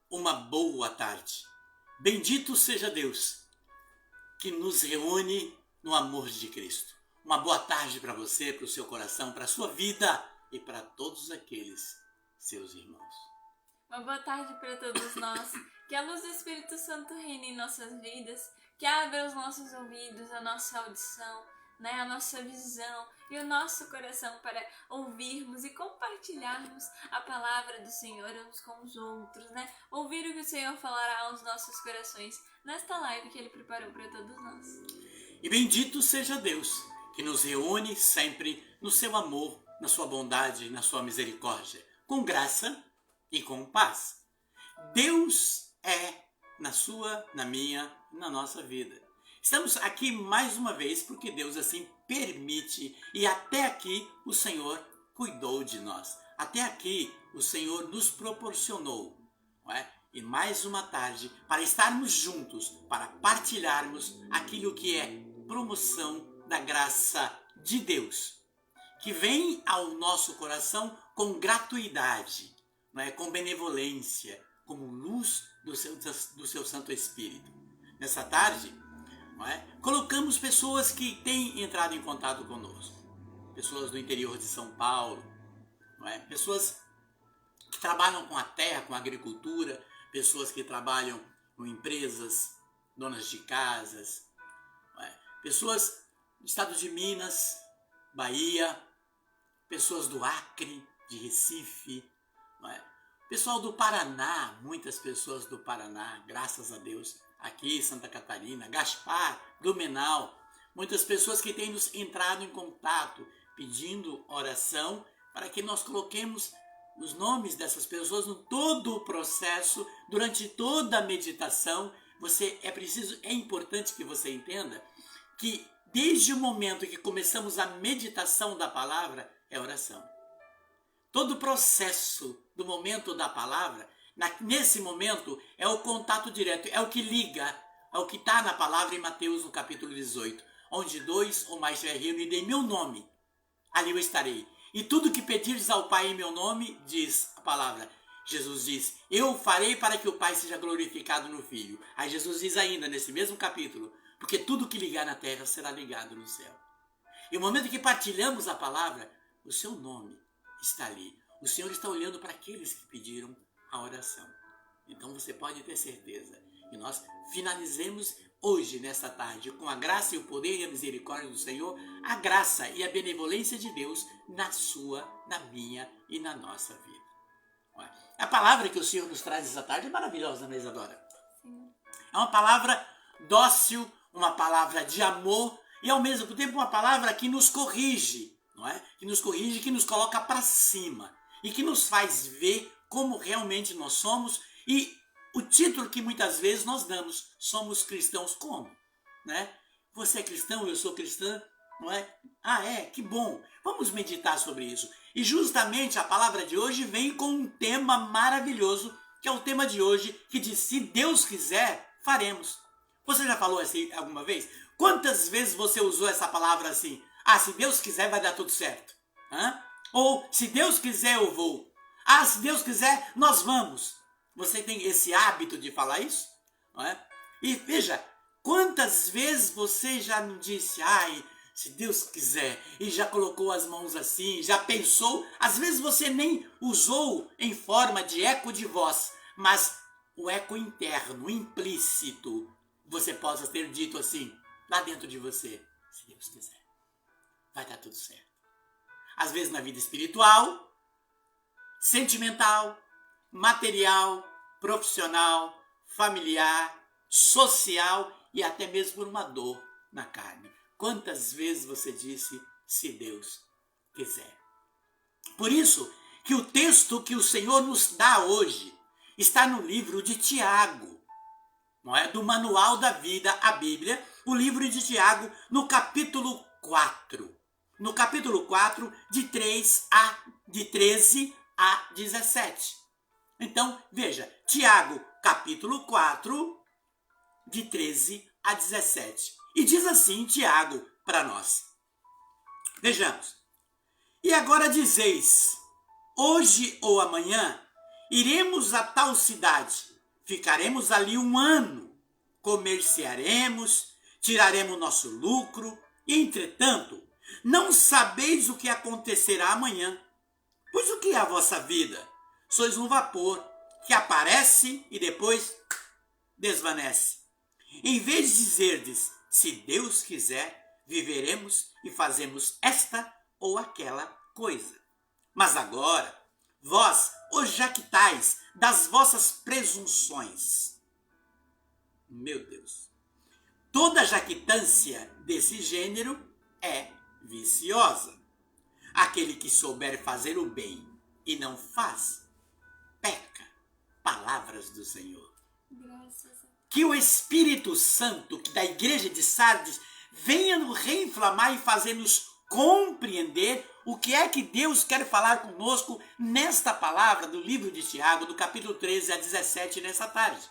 uma boa tarde. Bendito seja Deus que nos reúne no amor de Cristo. Uma boa tarde para você, para o seu coração, para a sua vida e para todos aqueles seus irmãos. Uma boa tarde para todos nós. Que a luz do Espírito Santo reine em nossas vidas, que abra os nossos ouvidos, a nossa audição, a nossa visão e o nosso coração para ouvirmos e compartilharmos a palavra do Senhor uns com os outros, Ouvir o que o Senhor falará aos nossos corações nesta live que Ele preparou para todos nós. E bendito seja Deus que nos reúne sempre no seu amor, na sua bondade, na sua misericórdia, com graça e com paz. Deus é na sua, na minha, na nossa vida. Estamos aqui mais uma vez porque Deus assim permite e até aqui o Senhor cuidou de nós. Até aqui o Senhor nos proporcionou, não é? E mais uma tarde para estarmos juntos, para partilharmos aquilo que é promoção da graça de Deus, que vem ao nosso coração com gratuidade, não é? Com benevolência, como luz do seu Santo Espírito. Nessa tarde, não é? Colocamos pessoas que têm entrado em contato conosco, pessoas do interior de São Paulo, não é? Pessoas que trabalham com a terra, com a agricultura, pessoas que trabalham com empresas, donas de casas, não é? Pessoas do estado de Minas, Bahia, pessoas do Acre, de Recife, não é? Pessoal do Paraná, muitas pessoas do Paraná, graças a Deus, aqui Santa Catarina, Gaspar, Blumenau, muitas pessoas que têm nos entrado em contato, pedindo oração para que nós coloquemos os nomes dessas pessoas no todo o processo, durante toda a meditação. É importante que você entenda que desde o momento que começamos a meditação da palavra, é oração. Todo o processo do momento da palavra, nesse momento, é o contato direto, é o que liga, é o que está na palavra em Mateus, no capítulo 18, onde 2 ou mais estiver reunido em meu nome, ali eu estarei. E tudo que pedires ao Pai em meu nome, diz a palavra, Jesus diz, eu farei para que o Pai seja glorificado no Filho. Aí Jesus diz ainda, nesse mesmo capítulo, porque tudo que ligar na terra será ligado no céu. E no momento que partilhamos a palavra, o seu nome está ali. O Senhor está olhando para aqueles que pediram a oração. Então você pode ter certeza que nós finalizemos hoje, nesta tarde, com a graça e o poder e a misericórdia do Senhor, a graça e a benevolência de Deus na sua, na minha e na nossa vida. A palavra que o Senhor nos traz essa tarde é maravilhosa, né, Isadora? Sim. É uma palavra dócil, uma palavra de amor e ao mesmo tempo uma palavra que nos corrige, não é? Que nos corrige, que nos coloca para cima e que nos faz ver como realmente nós somos. E o título que muitas vezes nós damos, somos cristãos como? Né? Você é cristão, eu sou cristã, não é? Ah, é? Que bom! Vamos meditar sobre isso. E justamente a palavra de hoje vem com um tema maravilhoso, que é o tema de hoje, que diz, se Deus quiser, faremos. Você já falou assim alguma vez? Quantas vezes você usou essa palavra assim? Ah, se Deus quiser, vai dar tudo certo. Hã? Ou, se Deus quiser, eu vou. Ah, se Deus quiser, nós vamos. Você tem esse hábito de falar isso? Não é? E veja, quantas vezes você já não disse, ai, se Deus quiser, e já colocou as mãos assim, já pensou, às vezes você nem usou em forma de eco de voz, mas o eco interno, implícito, você possa ter dito assim, lá dentro de você, se Deus quiser, vai dar tudo certo. Às vezes na vida espiritual, sentimental, material, profissional, familiar, social e até mesmo por uma dor na carne. Quantas vezes você disse, se Deus quiser? Por isso que o texto que o Senhor nos dá hoje está no livro de Tiago, não é? Do Manual da Vida, a Bíblia, o livro de Tiago, no capítulo 4. No capítulo 4, de 13 a 17. Então, veja, Tiago, capítulo 4, de 13 a 17. E diz assim Tiago para nós. Vejamos. E agora dizeis, hoje ou amanhã, iremos a tal cidade, Ficaremos ali um ano, comerciaremos, tiraremos nosso lucro, e, entretanto, não sabeis o que acontecerá amanhã. Pois o que é a vossa vida? Sois um vapor que aparece e depois desvanece. Em vez de dizerdes, se Deus quiser, viveremos e fazemos esta ou aquela coisa. Mas agora, vós os jactais das vossas presunções. Meu Deus. Toda jactância desse gênero é viciosa. Aquele que souber fazer o bem e não faz, peca. Palavras do Senhor. Graças a Deus. Que o Espírito Santo da igreja de Sardes venha nos reinflamar e fazer-nos compreender o que é que Deus quer falar conosco nesta palavra do livro de Tiago, do capítulo 13 a 17, nessa tarde.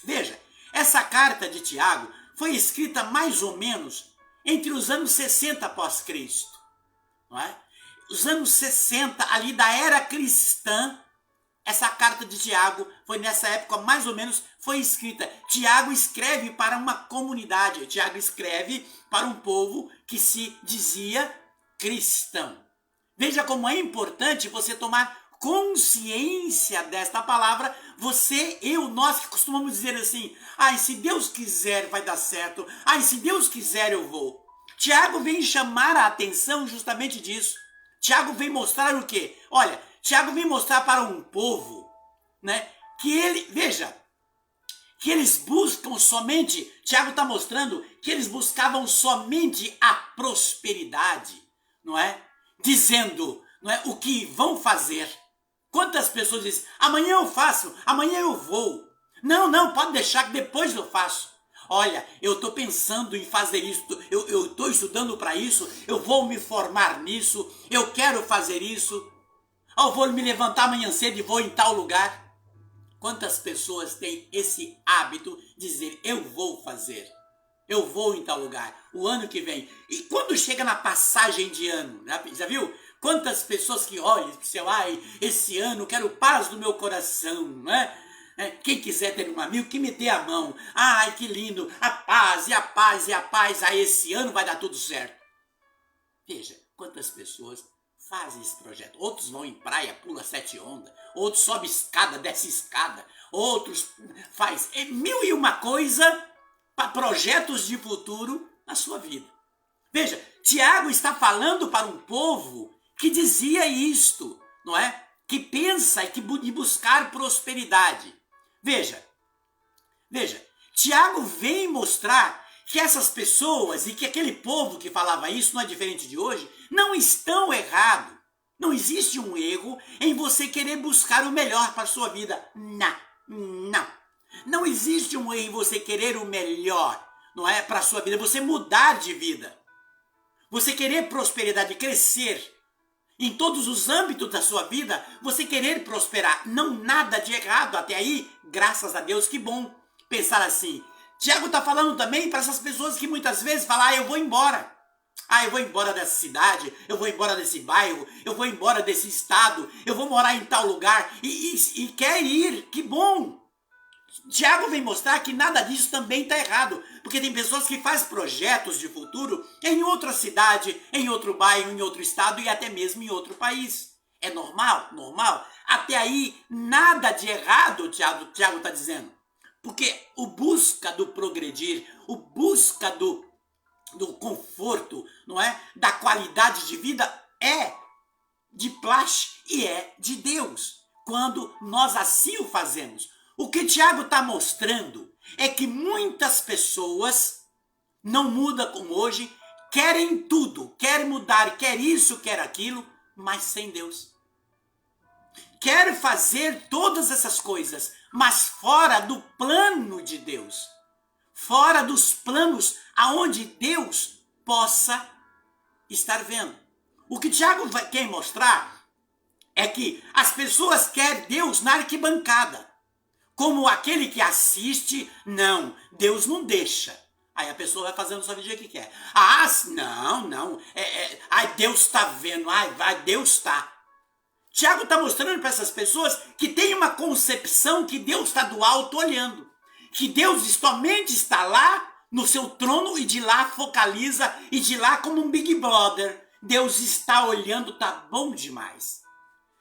Veja, essa carta de Tiago foi escrita mais ou menos entre os anos 60 após Cristo. Não é? Os anos 60, ali da era cristã, essa carta de Tiago foi nessa época mais ou menos foi escrita. Tiago escreve para uma comunidade, Tiago escreve para um povo que se dizia cristão. Veja como é importante você tomar consciência desta palavra. Você, eu, nós que costumamos dizer assim, ai, se Deus quiser vai dar certo, ai, se Deus quiser eu vou. Tiago vem chamar a atenção justamente disso. Tiago vem mostrar o quê? Olha, Tiago vem mostrar para um povo, né, que ele, veja, que eles buscam somente, Tiago está mostrando que eles buscavam somente a prosperidade, não é? Dizendo, não é, o que vão fazer. Quantas pessoas dizem, amanhã eu faço, amanhã eu vou. Não, pode deixar que depois eu faço. Olha, eu estou pensando em fazer isso, eu estou estudando para isso, eu vou me formar nisso, eu quero fazer isso. Eu vou me levantar amanhã cedo e vou em tal lugar. Quantas pessoas têm esse hábito de dizer, eu vou fazer, eu vou em tal lugar, o ano que vem. E quando chega na passagem de ano, já viu? Quantas pessoas que olham e dizem, ai, esse ano quero paz no meu coração, né? Quem quiser ter um amigo, que me dê a mão. Ai, que lindo, a paz, e a paz, e a paz. Aí esse ano vai dar tudo certo. Veja, quantas pessoas fazem esse projeto. Outros vão em praia, pula 7 ondas. Outros sobe escada, desce escada. Outros faz mil e uma coisa para projetos de futuro na sua vida. Veja, Tiago está falando para um povo que dizia isto, não é? Que pensa e que buscar prosperidade. Veja, Tiago vem mostrar que essas pessoas e que aquele povo que falava isso, não é diferente de hoje, não estão errados. Não existe um erro em você querer buscar o melhor para a sua vida. Não existe um erro em você querer o melhor, não é, para a sua vida, você mudar de vida. Você querer prosperidade, crescer em todos os âmbitos da sua vida, você querer prosperar. Não nada de errado até aí, graças a Deus, que bom pensar assim. Tiago está falando também para essas pessoas que muitas vezes falam, eu vou embora. Eu vou embora dessa cidade, eu vou embora desse bairro, eu vou embora desse estado, eu vou morar em tal lugar e quer ir, que bom. Tiago vem mostrar que nada disso também está errado, porque tem pessoas que fazem projetos de futuro em outra cidade, em outro bairro, em outro estado e até mesmo em outro país. É normal? Normal. Até aí, nada de errado, Tiago está dizendo. Porque o busca do progredir, o busca do conforto, não é? Da qualidade de vida é de plástico e é de Deus, quando nós assim o fazemos. O que Tiago está mostrando é que muitas pessoas não mudam como hoje, querem tudo, querem mudar, quer isso, quer aquilo, mas sem Deus. Quer fazer todas essas coisas, mas fora do plano de Deus. Fora dos planos aonde Deus possa estar vendo. O que Tiago quer mostrar é que as pessoas querem Deus na arquibancada. Como aquele que assiste, não, Deus não deixa. Aí a pessoa vai fazendo só o dia que quer. Não, Deus está vendo, Deus está. Tiago está mostrando para essas pessoas que tem uma concepção que Deus está do alto olhando. Que Deus somente está lá no seu trono e de lá focaliza e de lá como um Big Brother. Deus está olhando, tá bom demais.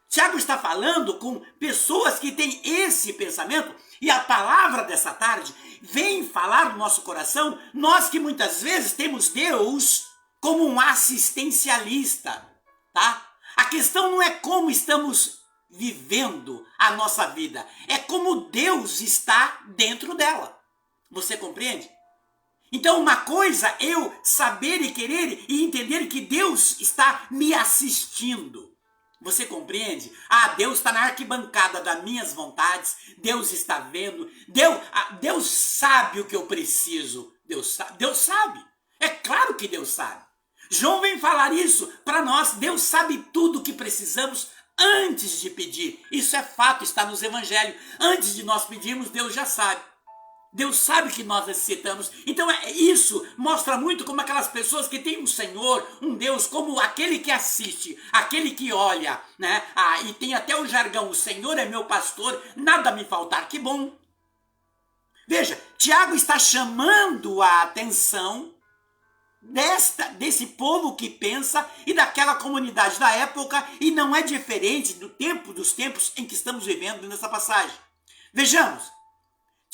Tiago está falando com pessoas que têm esse pensamento e a palavra dessa tarde vem falar no nosso coração, nós que muitas vezes temos Deus como um assistencialista, tá? A questão não é como estamos vivendo a nossa vida, é como Deus está dentro dela. Você compreende? Então uma coisa é eu saber e querer e entender que Deus está me assistindo. Você compreende? Deus está na arquibancada das minhas vontades, Deus está vendo, Deus sabe o que eu preciso, Deus sabe, é claro que Deus sabe. João vem falar isso para nós, Deus sabe tudo o que precisamos antes de pedir, isso é fato, está nos evangelhos, antes de nós pedirmos, Deus já sabe. Deus sabe que nós necessitamos. Então isso mostra muito como aquelas pessoas que têm um Senhor, um Deus, como aquele que assiste, aquele que olha, né? E tem até o jargão, o Senhor é meu pastor, nada me faltar, que bom. Veja, Tiago está chamando a atenção desse povo que pensa e daquela comunidade da época e não é diferente dos tempos em que estamos vivendo nessa passagem. Vejamos.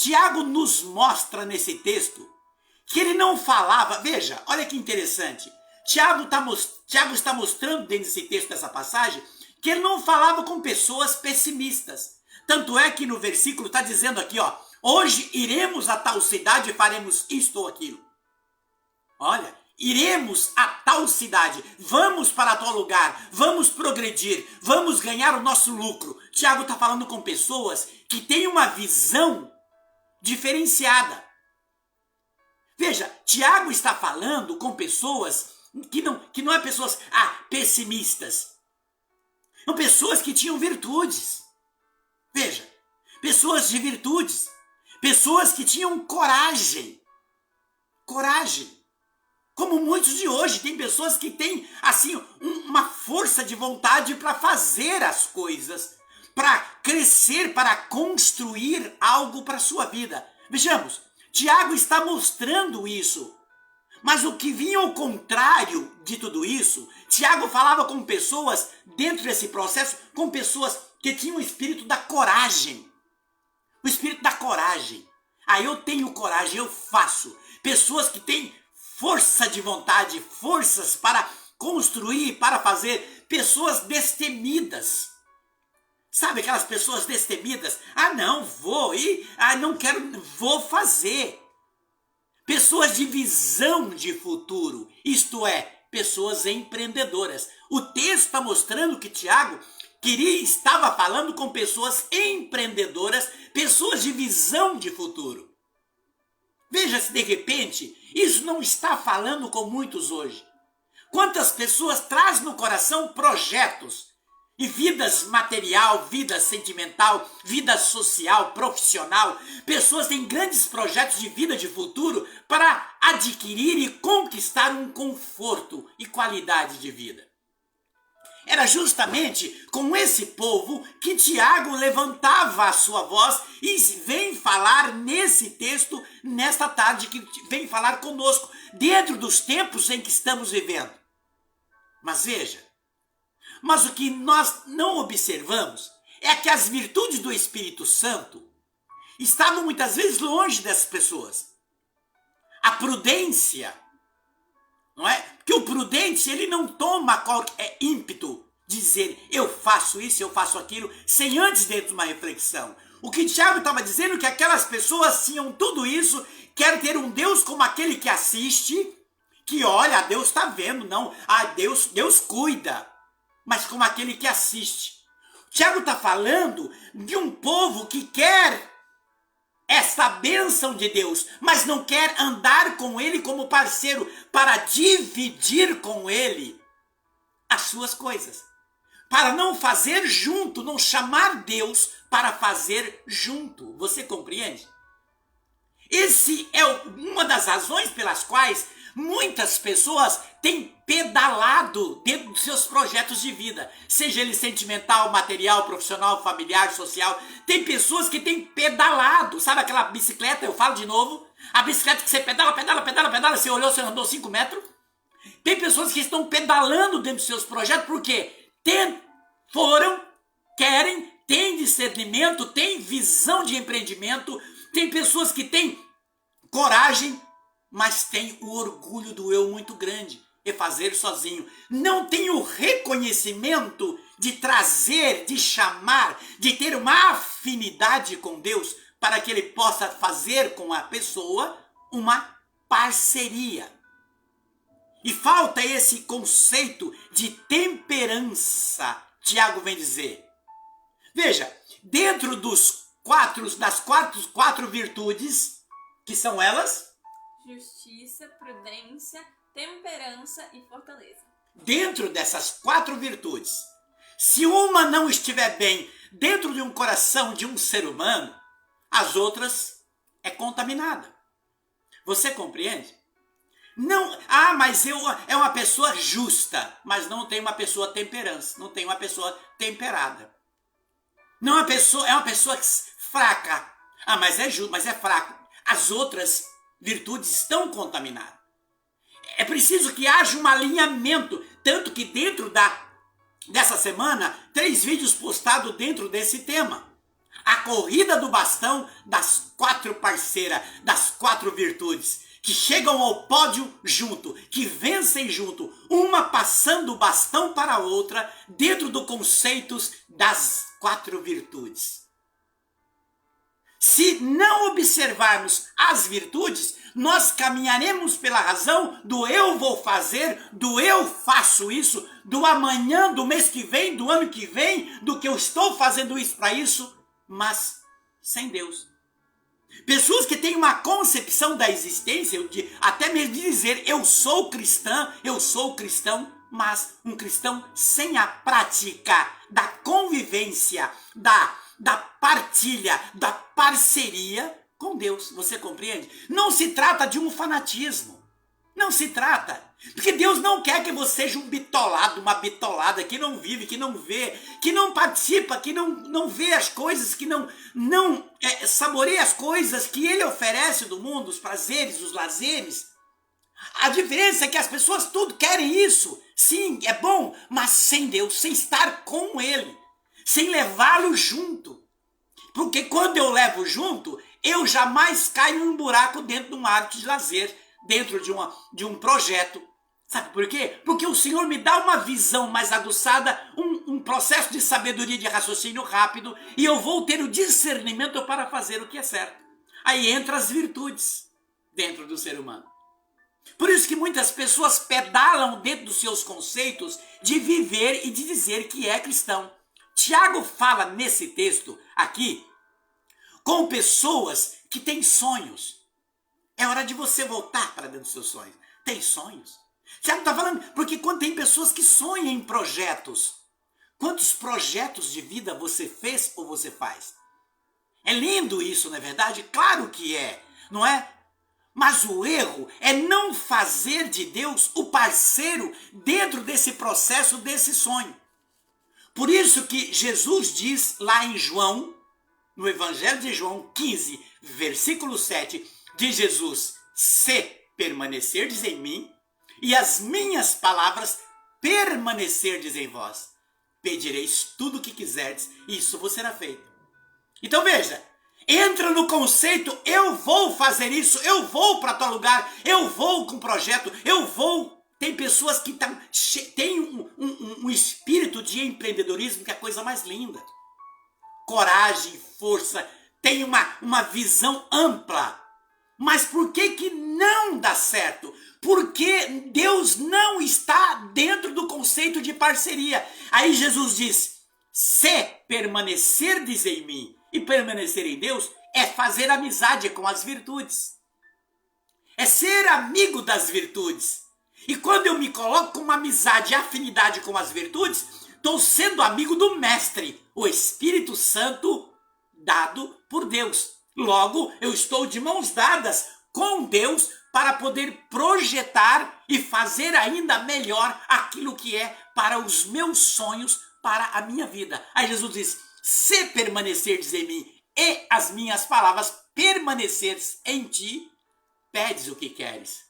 Tiago nos mostra nesse texto que ele não falava, veja, olha que interessante, Tiago está mostrando dentro desse texto, dessa passagem, que ele não falava com pessoas pessimistas. Tanto é que no versículo está dizendo aqui, hoje iremos a tal cidade e faremos isto ou aquilo. Olha, iremos a tal cidade, vamos para tal lugar, vamos progredir, vamos ganhar o nosso lucro. Tiago está falando com pessoas que têm uma visão diferenciada. Veja, Tiago está falando com pessoas que não é pessoas pessimistas. São pessoas que tinham virtudes. Veja, pessoas de virtudes. Pessoas que tinham coragem. Coragem. Como muitos de hoje, tem pessoas que têm assim uma força de vontade para fazer as coisas, para crescer, para construir algo para a sua vida. Vejamos, Tiago está mostrando isso. Mas o que vinha ao contrário de tudo isso, Tiago falava com pessoas, dentro desse processo, com pessoas que tinham o espírito da coragem. O espírito da coragem. Eu tenho coragem, eu faço. Pessoas que têm força de vontade, forças para construir, para fazer. Pessoas destemidas. Sabe aquelas pessoas destemidas? Não, vou ir, não quero, vou fazer. Pessoas de visão de futuro, isto é, pessoas empreendedoras. O texto está mostrando que Tiago estava falando com pessoas empreendedoras, pessoas de visão de futuro. Veja se de repente isso não está falando com muitos hoje. Quantas pessoas trazem no coração projetos, e vidas material, vida sentimental, vida social, profissional. Pessoas têm grandes projetos de vida de futuro para adquirir e conquistar um conforto e qualidade de vida. Era justamente com esse povo que Tiago levantava a sua voz e vem falar nesse texto, nesta tarde, que vem falar conosco, dentro dos tempos em que estamos vivendo. Mas veja, mas o que nós não observamos é que as virtudes do Espírito Santo estavam muitas vezes longe dessas pessoas. A prudência, não é? Porque o prudente, ele não toma qualquer ímpeto de dizer eu faço isso, eu faço aquilo, sem antes dentro de uma reflexão. O que Tiago estava dizendo é que aquelas pessoas tinham tudo isso, querem ter um Deus como aquele que assiste, que olha, Deus está vendo, não, Deus cuida. Mas como aquele que assiste. Tiago está falando de um povo que quer essa bênção de Deus, mas não quer andar com ele como parceiro para dividir com ele as suas coisas. Para não fazer junto, não chamar Deus para fazer junto. Você compreende? Esse é uma das razões pelas quais muitas pessoas têm pedalado dentro dos seus projetos de vida, seja ele sentimental, material, profissional, familiar, social. Tem pessoas que têm pedalado, sabe aquela bicicleta, eu falo de novo, a bicicleta que você pedala, você olhou, você andou 5 metros. Tem pessoas que estão pedalando dentro dos seus projetos porque querem, têm discernimento, têm visão de empreendimento. Tem pessoas que têm coragem, mas têm o orgulho do eu muito grande e fazer sozinho. Não tem o reconhecimento de trazer, de chamar, de ter uma afinidade com Deus para que ele possa fazer com a pessoa uma parceria. E falta esse conceito de temperança, Tiago vem dizer. Veja, dentro das quatro virtudes, que são elas? Justiça, prudência, temperança e fortaleza. Dentro dessas 4 virtudes, se uma não estiver bem dentro de um coração de um ser humano, as outras é contaminada. Você compreende? Não, mas é uma pessoa justa, mas não tem uma pessoa temperança, não tem uma pessoa temperada. Não é uma pessoa fraca. Mas é justo, mas é fraco. As outras virtudes estão contaminadas. É preciso que haja um alinhamento, tanto que dentro dessa semana, 3 vídeos postados dentro desse tema. A corrida do bastão das 4 parceiras, das 4 virtudes, que chegam ao pódio junto, que vencem junto, uma passando o bastão para a outra, dentro dos conceitos das 4 virtudes. Se não observarmos as virtudes, nós caminharemos pela razão do eu vou fazer, do eu faço isso, do amanhã, do mês que vem, do ano que vem, do que eu estou fazendo isso para isso, mas sem Deus. Pessoas que têm uma concepção da existência, até mesmo de dizer eu sou cristã, eu sou cristão, mas um cristão sem a prática da convivência, da partilha, da parceria com Deus. Você compreende? Não se trata de um fanatismo. Não se trata. Porque Deus não quer que você seja um bitolado, uma bitolada, que não vive, que não vê, que não participa, que não vê as coisas, que não saboreia as coisas que Ele oferece do mundo, os prazeres, os lazeres. A diferença é que as pessoas tudo querem isso. Sim, é bom, mas sem Deus, sem estar com Ele, sem levá-lo junto. Porque quando eu levo junto, eu jamais caio em um buraco dentro de uma arte de lazer, dentro de um projeto. Sabe por quê? Porque o Senhor me dá uma visão mais aguçada, um processo de sabedoria, de raciocínio rápido, e eu vou ter o discernimento para fazer o que é certo. Aí entra as virtudes dentro do ser humano. Por isso que muitas pessoas pedalam dentro dos seus conceitos de viver e de dizer que é cristão. Tiago fala nesse texto aqui com pessoas que têm sonhos. É hora de você voltar para dentro dos seus sonhos. Tem sonhos? Tiago está falando, porque quando tem pessoas que sonham em projetos, quantos projetos de vida você fez ou você faz? É lindo isso, não é verdade? Claro que é, não é? Mas o erro é não fazer de Deus o parceiro dentro desse processo, desse sonho. Por isso que Jesus diz lá em João, no Evangelho de João 15, versículo 7, diz Jesus: se permanecerdes em mim e as minhas palavras permanecerdes em vós, pedireis tudo o que quiserdes e isso vos será feito. Então veja, entra no conceito, eu vou fazer isso, eu vou para tal lugar, eu vou com projeto, eu vou. Tem pessoas que têm um espírito de empreendedorismo que é a coisa mais linda. Coragem, força, tem uma visão ampla. Mas por que não dá certo? Porque Deus não está dentro do conceito de parceria. Aí Jesus diz, se permanecerdes em mim e permanecer em Deus, é fazer amizade com as virtudes. É ser amigo das virtudes. E quando eu me coloco com uma amizade e afinidade com as virtudes, estou sendo amigo do Mestre, o Espírito Santo dado por Deus. Logo, eu estou de mãos dadas com Deus para poder projetar e fazer ainda melhor aquilo que é para os meus sonhos, para a minha vida. Aí Jesus diz: se permanecerdes em mim e as minhas palavras permanecerdes em ti, pedes o que queres.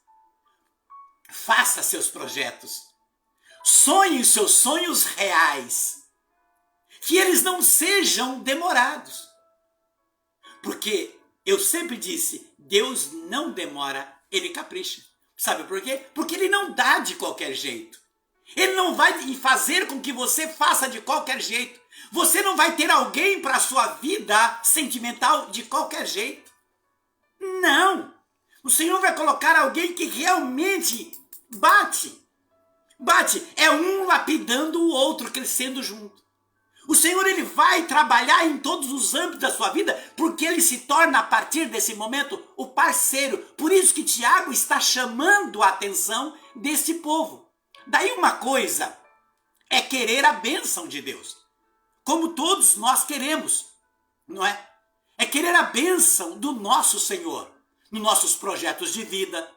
Faça seus projetos. Sonhe os seus sonhos reais. Que eles não sejam demorados. Porque eu sempre disse, Deus não demora, Ele capricha. Sabe por quê? Porque Ele não dá de qualquer jeito. Ele não vai fazer com que você faça de qualquer jeito. Você não vai ter alguém para a sua vida sentimental de qualquer jeito. Não. O Senhor vai colocar alguém que realmente bate. É um lapidando o outro, crescendo junto. O Senhor, Ele vai trabalhar em todos os âmbitos da sua vida, porque Ele se torna, a partir desse momento, o parceiro. Por isso que Tiago está chamando a atenção desse povo. Daí uma coisa é querer a bênção de Deus, como todos nós queremos, não é? É querer a bênção do nosso Senhor, nos nossos projetos de vida,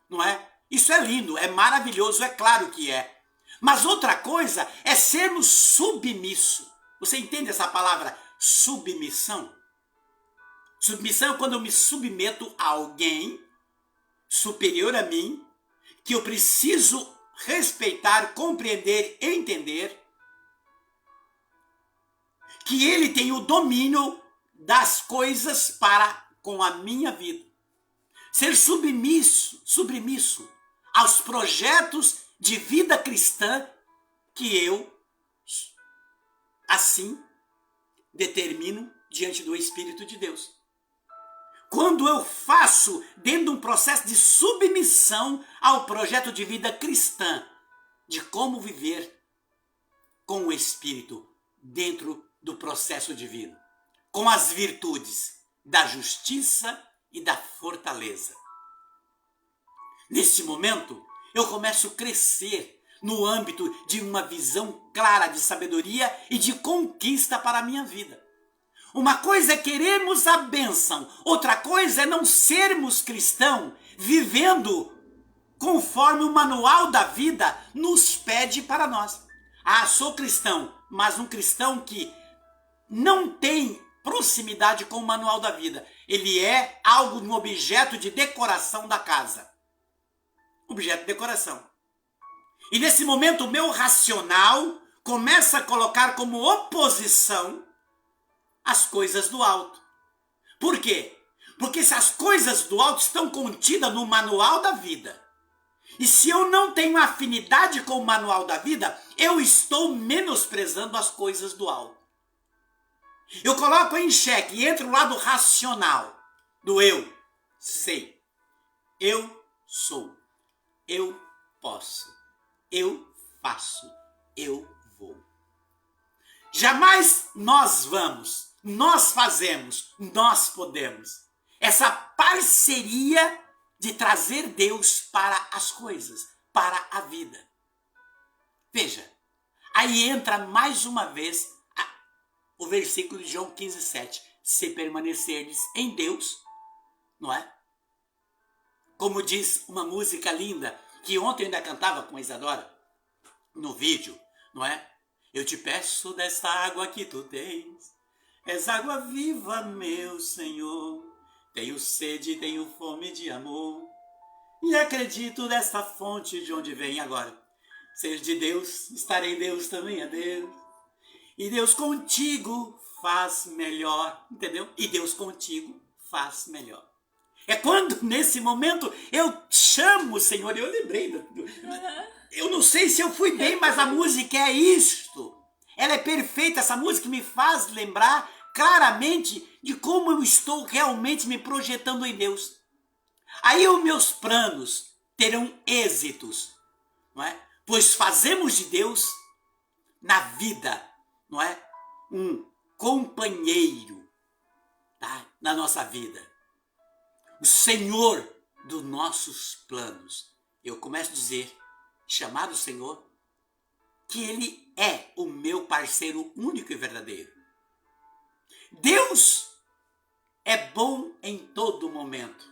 não é? Isso é lindo, é maravilhoso, é claro que é. Mas outra coisa é sermos submissos. Você entende essa palavra submissão? Submissão é quando eu me submeto a alguém superior a mim, que eu preciso respeitar, compreender, entender, que ele tem o domínio das coisas para com a minha vida. Ser submisso aos projetos de vida cristã que eu, assim, determino diante do Espírito de Deus. Quando eu faço dentro de um processo de submissão ao projeto de vida cristã, de como viver com o Espírito dentro do processo divino, com as virtudes da justiça e da fortaleza. Neste momento, eu começo a crescer no âmbito de uma visão clara de sabedoria e de conquista para a minha vida. Uma coisa é querermos a bênção, outra coisa é não sermos cristãos, vivendo conforme o manual da vida nos pede para nós. Ah, sou cristão, mas um cristão que não tem proximidade com o manual da vida. Ele é algo, um objeto de decoração da casa. Objeto de decoração. E nesse momento o meu racional começa a colocar como oposição as coisas do alto. Por quê? Porque se as coisas do alto estão contidas no manual da vida, e se eu não tenho afinidade com o manual da vida, eu estou menosprezando as coisas do alto. Eu coloco em xeque e entra o lado racional do eu sei, eu sou, eu posso, eu faço, eu vou. Jamais nós vamos, nós fazemos, nós podemos. Essa parceria de trazer Deus para as coisas, para a vida. Veja, aí entra mais uma vez o versículo de João 15:7. Se permanecerdes em Deus, não é? Como diz uma música linda, que ontem eu ainda cantava com a Isadora, no vídeo, não é? Eu te peço desta água que tu tens, és água viva, meu Senhor. Tenho sede, tenho fome de amor, e acredito desta fonte de onde vem agora. Ser de Deus, estar em Deus também é Deus. E Deus contigo faz melhor, entendeu? E Deus contigo faz melhor. É quando, nesse momento, eu chamo o Senhor, e eu lembrei, eu não sei se eu fui bem, mas a música é isto. Ela é perfeita, essa música me faz lembrar claramente de como eu estou realmente me projetando em Deus. Aí os meus planos terão êxitos, não é? Pois fazemos de Deus na vida, não é? Um companheiro, tá? Na nossa vida. O Senhor dos nossos planos. Eu começo a dizer, chamar o Senhor, que Ele é o meu parceiro único e verdadeiro. Deus é bom em todo momento.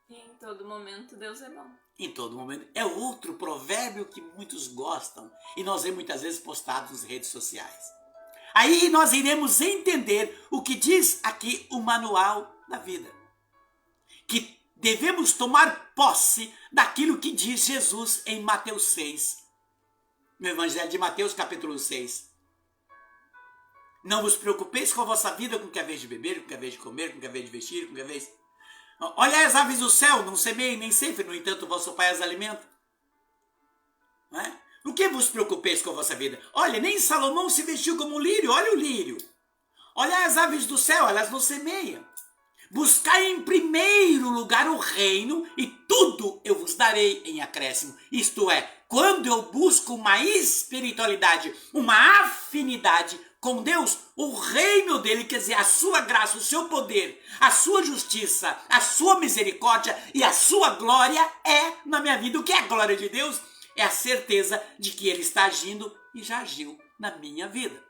E em todo momento Deus é bom. Em todo momento. É outro provérbio que muitos gostam e nós vemos muitas vezes postado nas redes sociais. Aí nós iremos entender o que diz aqui o manual da vida. Que devemos tomar posse daquilo que diz Jesus em Mateus 6. No Evangelho de Mateus, capítulo 6. Não vos preocupeis com a vossa vida, com o que é vez de beber, com o que é vez de comer, com o que é vez de vestir, com o que é vez... Olhai as aves do céu, não semeiem nem sempre, no entanto, vosso Pai as alimenta. Não é? O que vos preocupeis com a vossa vida? Olha, nem Salomão se vestiu como um lírio, olha o lírio. Olhai as aves do céu, elas não semeiam. Buscai em primeiro lugar o reino e tudo eu vos darei em acréscimo. Isto é, quando eu busco uma espiritualidade, uma afinidade com Deus, o reino dele, quer dizer, a sua graça, o seu poder, a sua justiça, a sua misericórdia e a sua glória é na minha vida. O que é a glória de Deus? É a certeza de que ele está agindo e já agiu na minha vida.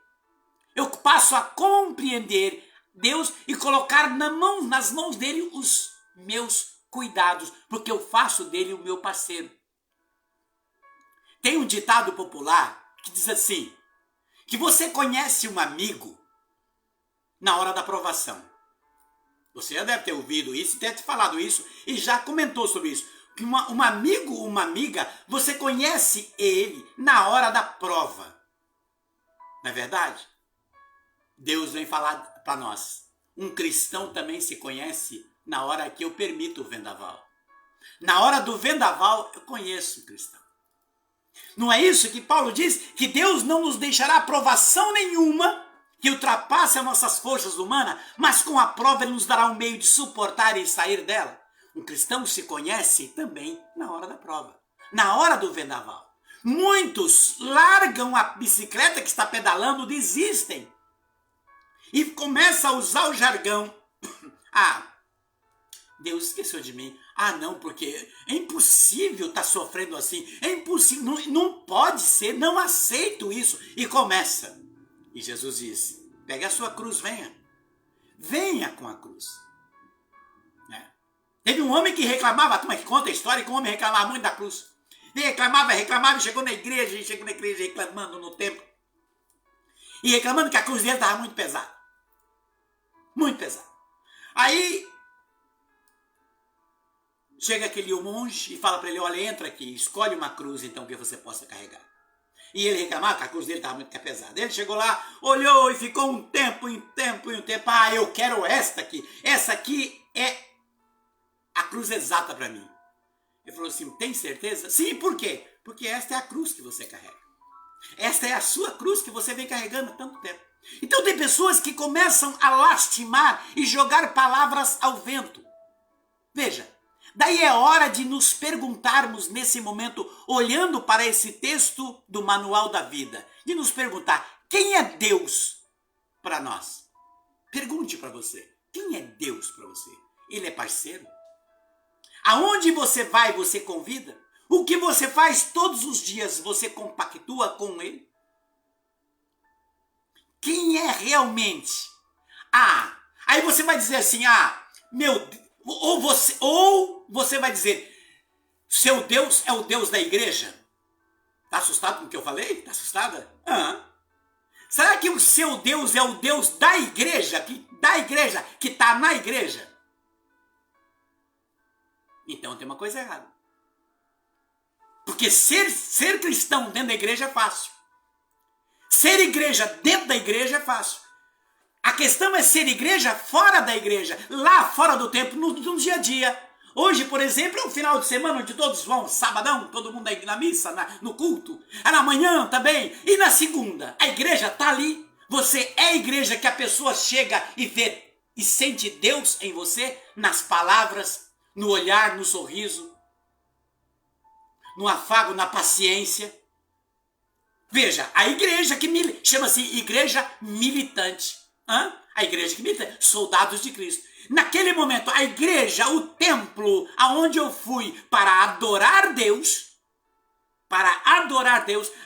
Eu passo a compreender Deus e colocar nas mãos dele os meus cuidados, porque eu faço dele o meu parceiro. Tem um ditado popular que diz assim, que você conhece um amigo na hora da provação. Você já deve ter ouvido isso, ter falado isso e já comentou sobre isso. Que um amigo, uma amiga, você conhece ele na hora da prova. Não é verdade? Deus vem falar para nós. Um cristão também se conhece na hora que eu permito o vendaval. Na hora do vendaval, eu conheço o cristão. Não é isso que Paulo diz? Que Deus não nos deixará provação nenhuma que ultrapasse as nossas forças humanas, mas com a prova ele nos dará um meio de suportar e sair dela. Um cristão se conhece também na hora da prova, na hora do vendaval. Muitos largam a bicicleta que está pedalando, desistem e começam a usar o jargão. Ah, Deus esqueceu de mim. Ah, não, porque é impossível estar sofrendo assim. É impossível, não pode ser, não aceito isso. E começa. E Jesus disse, pegue a sua cruz, venha. Venha com a cruz. Teve um homem que reclamava, mas conta a história que um homem reclamava muito da cruz. Reclamava, e chegou na igreja reclamando no templo. E reclamando que a cruz dele estava muito pesada. Muito pesada. Aí chega aquele monge e fala para ele, olha, entra aqui, escolhe uma cruz então que você possa carregar. E ele reclamava que a cruz dele estava muito pesada. Ele chegou lá, olhou e ficou um tempo. Ah, eu quero esta aqui. Essa aqui é a cruz exata para mim. Ele falou assim, tem certeza? Sim, por quê? Porque esta é a cruz que você carrega. Esta é a sua cruz que você vem carregando há tanto tempo. Então tem pessoas que começam a lastimar e jogar palavras ao vento. Veja, daí é hora de nos perguntarmos nesse momento, olhando para esse texto do Manual da Vida, de nos perguntar, quem é Deus para nós? Pergunte para você, quem é Deus para você? Ele é parceiro? Aonde você vai, você convida? O que você faz todos os dias, você compactua com ele? Quem é realmente? Ah, aí você vai dizer assim, meu Deus, ou você vai dizer, seu Deus é o Deus da igreja? Tá assustado com o que eu falei? Tá assustada? Será que o seu Deus é o Deus da igreja, que tá na igreja? Então tem uma coisa errada. Porque ser cristão dentro da igreja é fácil. Ser igreja dentro da igreja é fácil. A questão é ser igreja fora da igreja, lá fora do templo, no dia a dia. Hoje, por exemplo, é um final de semana onde todos vão, sabadão, todo mundo aí na missa, no culto. Na manhã também. E na segunda, a igreja está ali. Você é a igreja que a pessoa chega e vê e sente Deus em você, nas palavras, no olhar, no sorriso, no afago, na paciência. Veja, a igreja que chama-se igreja militante. A igreja que milita, soldados de Cristo. Naquele momento, a igreja, o templo, aonde eu fui para adorar Deus,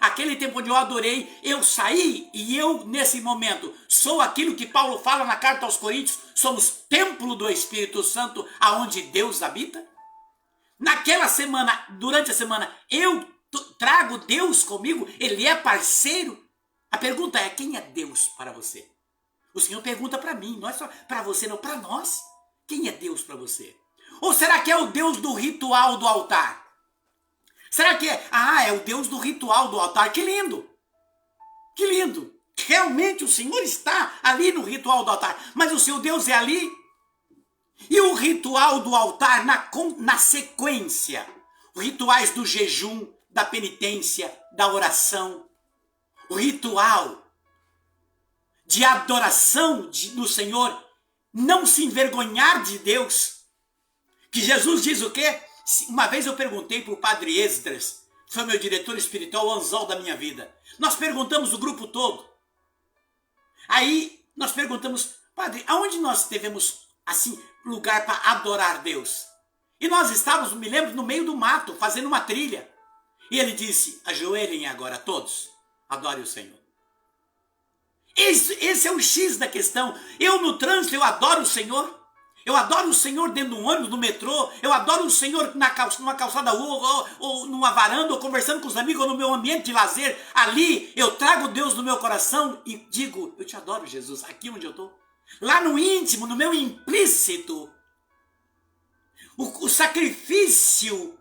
aquele tempo onde eu adorei, eu saí e eu, nesse momento, sou aquilo que Paulo fala na carta aos Coríntios, somos templo do Espírito Santo, aonde Deus habita. naquela semana, durante a semana, eu trago Deus comigo? Ele é parceiro? A pergunta é, quem é Deus para você? O Senhor pergunta para mim, não é só para você, não, para nós. Quem é Deus para você? Ou será que é o Deus do ritual do altar? Será que é o Deus do ritual do altar? Que lindo! Que lindo! Realmente o Senhor está ali no ritual do altar, mas o seu Deus é ali? E o ritual do altar na sequência? Os rituais do jejum, da penitência, da oração. O ritual de adoração do Senhor, não se envergonhar de Deus. Que Jesus diz o quê? Uma vez eu perguntei para o padre Esdras, que foi meu diretor espiritual, o anzol da minha vida. Nós perguntamos o grupo todo. Aí nós perguntamos, padre, aonde nós devemos, assim, lugar para adorar Deus? E nós estávamos, me lembro, no meio do mato, fazendo uma trilha. E ele disse, ajoelhem agora todos, adore o Senhor. Esse é o X da questão. Eu no trânsito, eu adoro o Senhor. Eu adoro o Senhor dentro de um ônibus, no metrô. Eu adoro o Senhor numa calçada ou numa varanda, ou conversando com os amigos, ou no meu ambiente de lazer. Ali eu trago Deus no meu coração e digo, eu te adoro, Jesus, aqui onde eu estou. Lá no íntimo, no meu implícito, o sacrifício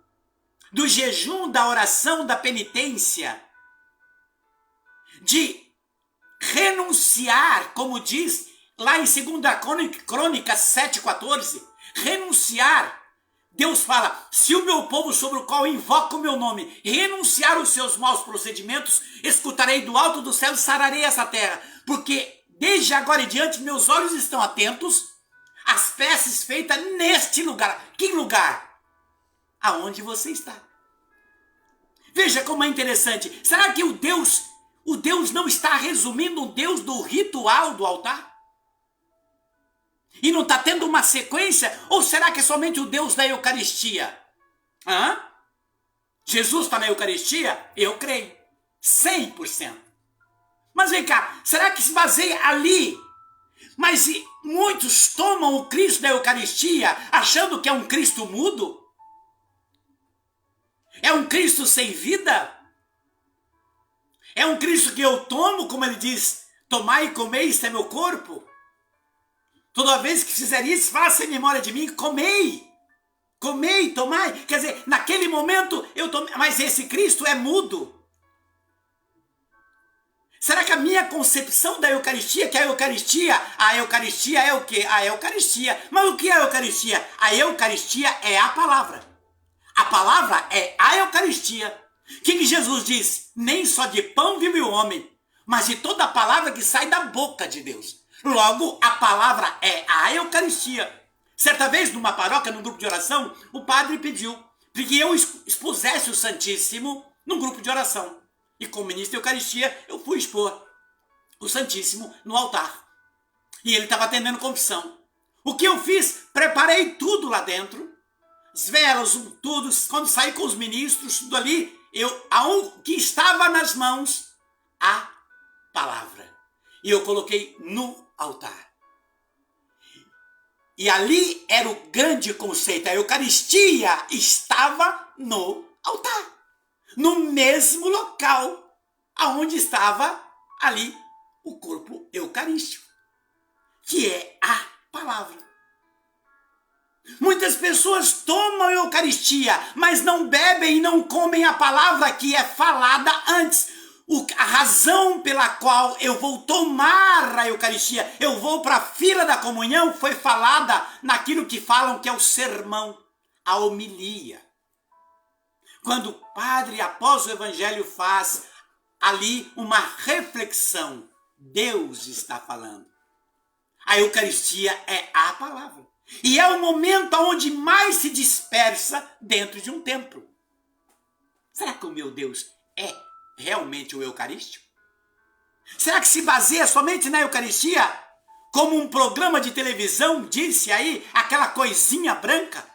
do jejum, da oração, da penitência, de renunciar, como diz lá em 2 Crônicas 7,14, renunciar. Deus fala, se o meu povo sobre o qual invoca o meu nome renunciar os seus maus procedimentos, escutarei do alto do céu e sararei essa terra, porque desde agora em diante meus olhos estão atentos às preces feitas neste lugar. Que lugar? Aonde você está. Veja como é interessante. Será que o Deus não está resumindo o Deus do ritual do altar? E não está tendo uma sequência? Ou será que é somente o Deus da Eucaristia? Jesus está na Eucaristia? Eu creio. 100%. Mas vem cá, será que se baseia ali? Mas muitos tomam o Cristo da Eucaristia achando que é um Cristo mudo? É um Cristo sem vida? É um Cristo que eu tomo, como ele diz, tomai e comei, isto é meu corpo? Toda vez que fizer isso, faça em memória de mim, comei. Comei, tomai. Quer dizer, naquele momento eu tomei, mas esse Cristo é mudo. Será que a minha concepção da Eucaristia, que a Eucaristia é o quê? A Eucaristia. Mas o que é a Eucaristia? A Eucaristia é a palavra. A palavra é a Eucaristia. O que Jesus diz? Nem só de pão vive o homem, mas de toda a palavra que sai da boca de Deus. Logo, a palavra é a Eucaristia. Certa vez, numa paróquia, num grupo de oração, o padre pediu que eu expusesse o Santíssimo num grupo de oração. E como ministro de Eucaristia, eu fui expor o Santíssimo no altar. E ele estava atendendo confissão. O que eu fiz? Preparei tudo lá dentro. As velas, tudo. Quando saí com os ministros, tudo ali, o que estava nas mãos? A palavra. E eu coloquei no altar. E ali era o grande conceito. A Eucaristia estava no altar. No mesmo local aonde estava ali o corpo eucarístico, que é a palavra. Muitas pessoas tomam a Eucaristia, mas não bebem e não comem a palavra que é falada antes. A razão pela qual eu vou tomar a Eucaristia, eu vou para a fila da comunhão, foi falada naquilo que falam que é o sermão, a homilia. Quando o padre, após o evangelho, faz ali uma reflexão, Deus está falando. A Eucaristia é a palavra. E é o momento onde mais se dispersa dentro de um templo. Será que o meu Deus é realmente o Eucarístico? Será que se baseia somente na Eucaristia? Como um programa de televisão disse aí, aquela coisinha branca?